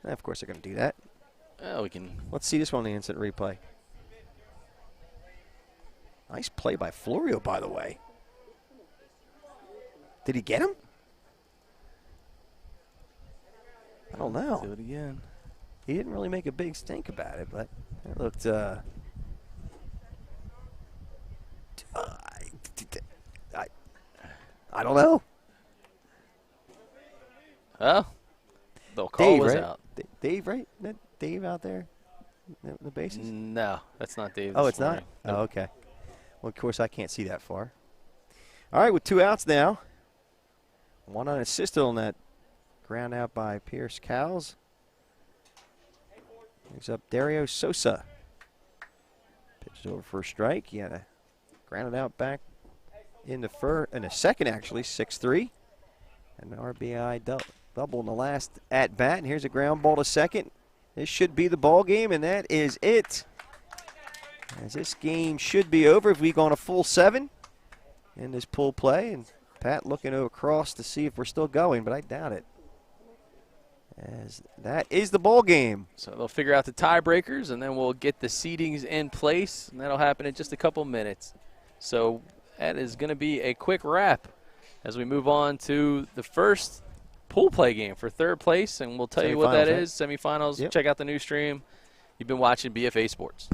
And of course they're going to do that. Oh, we can. Let's see this one on the instant replay. Nice play by Florio, by the way. Did he get him? I don't know. Do it again. He didn't really make a big stink about it, but it looked. I don't know. Oh, The call Dave, was right? out. Dave, right? Isn't that Dave out there? The bases? No, that's not Dave. Oh, this it's morning. not? Nope. Oh, okay. Well, of course, I can't see that far. All right, with 2 outs now. 1 unassisted on that ground out by Pierce Cowles. Brings up Dario Sosa. Pitches over for a strike. He had a grounded out back in the second, actually, 6-3. An RBI double in the last at bat. And here's a ground ball to second. This should be the ball game, and that is it. As this game should be over if we go on a full 7 in this pull play. And Pat looking across to see if we're still going, but I doubt it. As that is the ball game. So they'll figure out the tiebreakers, and then we'll get the seedings in place, and that'll happen in just a couple minutes. So that is going to be a quick wrap as we move on to the first pool play game for third place, and we'll tell you what that is. Semifinals. Yep. Check out the new stream. You've been watching BFA Sports.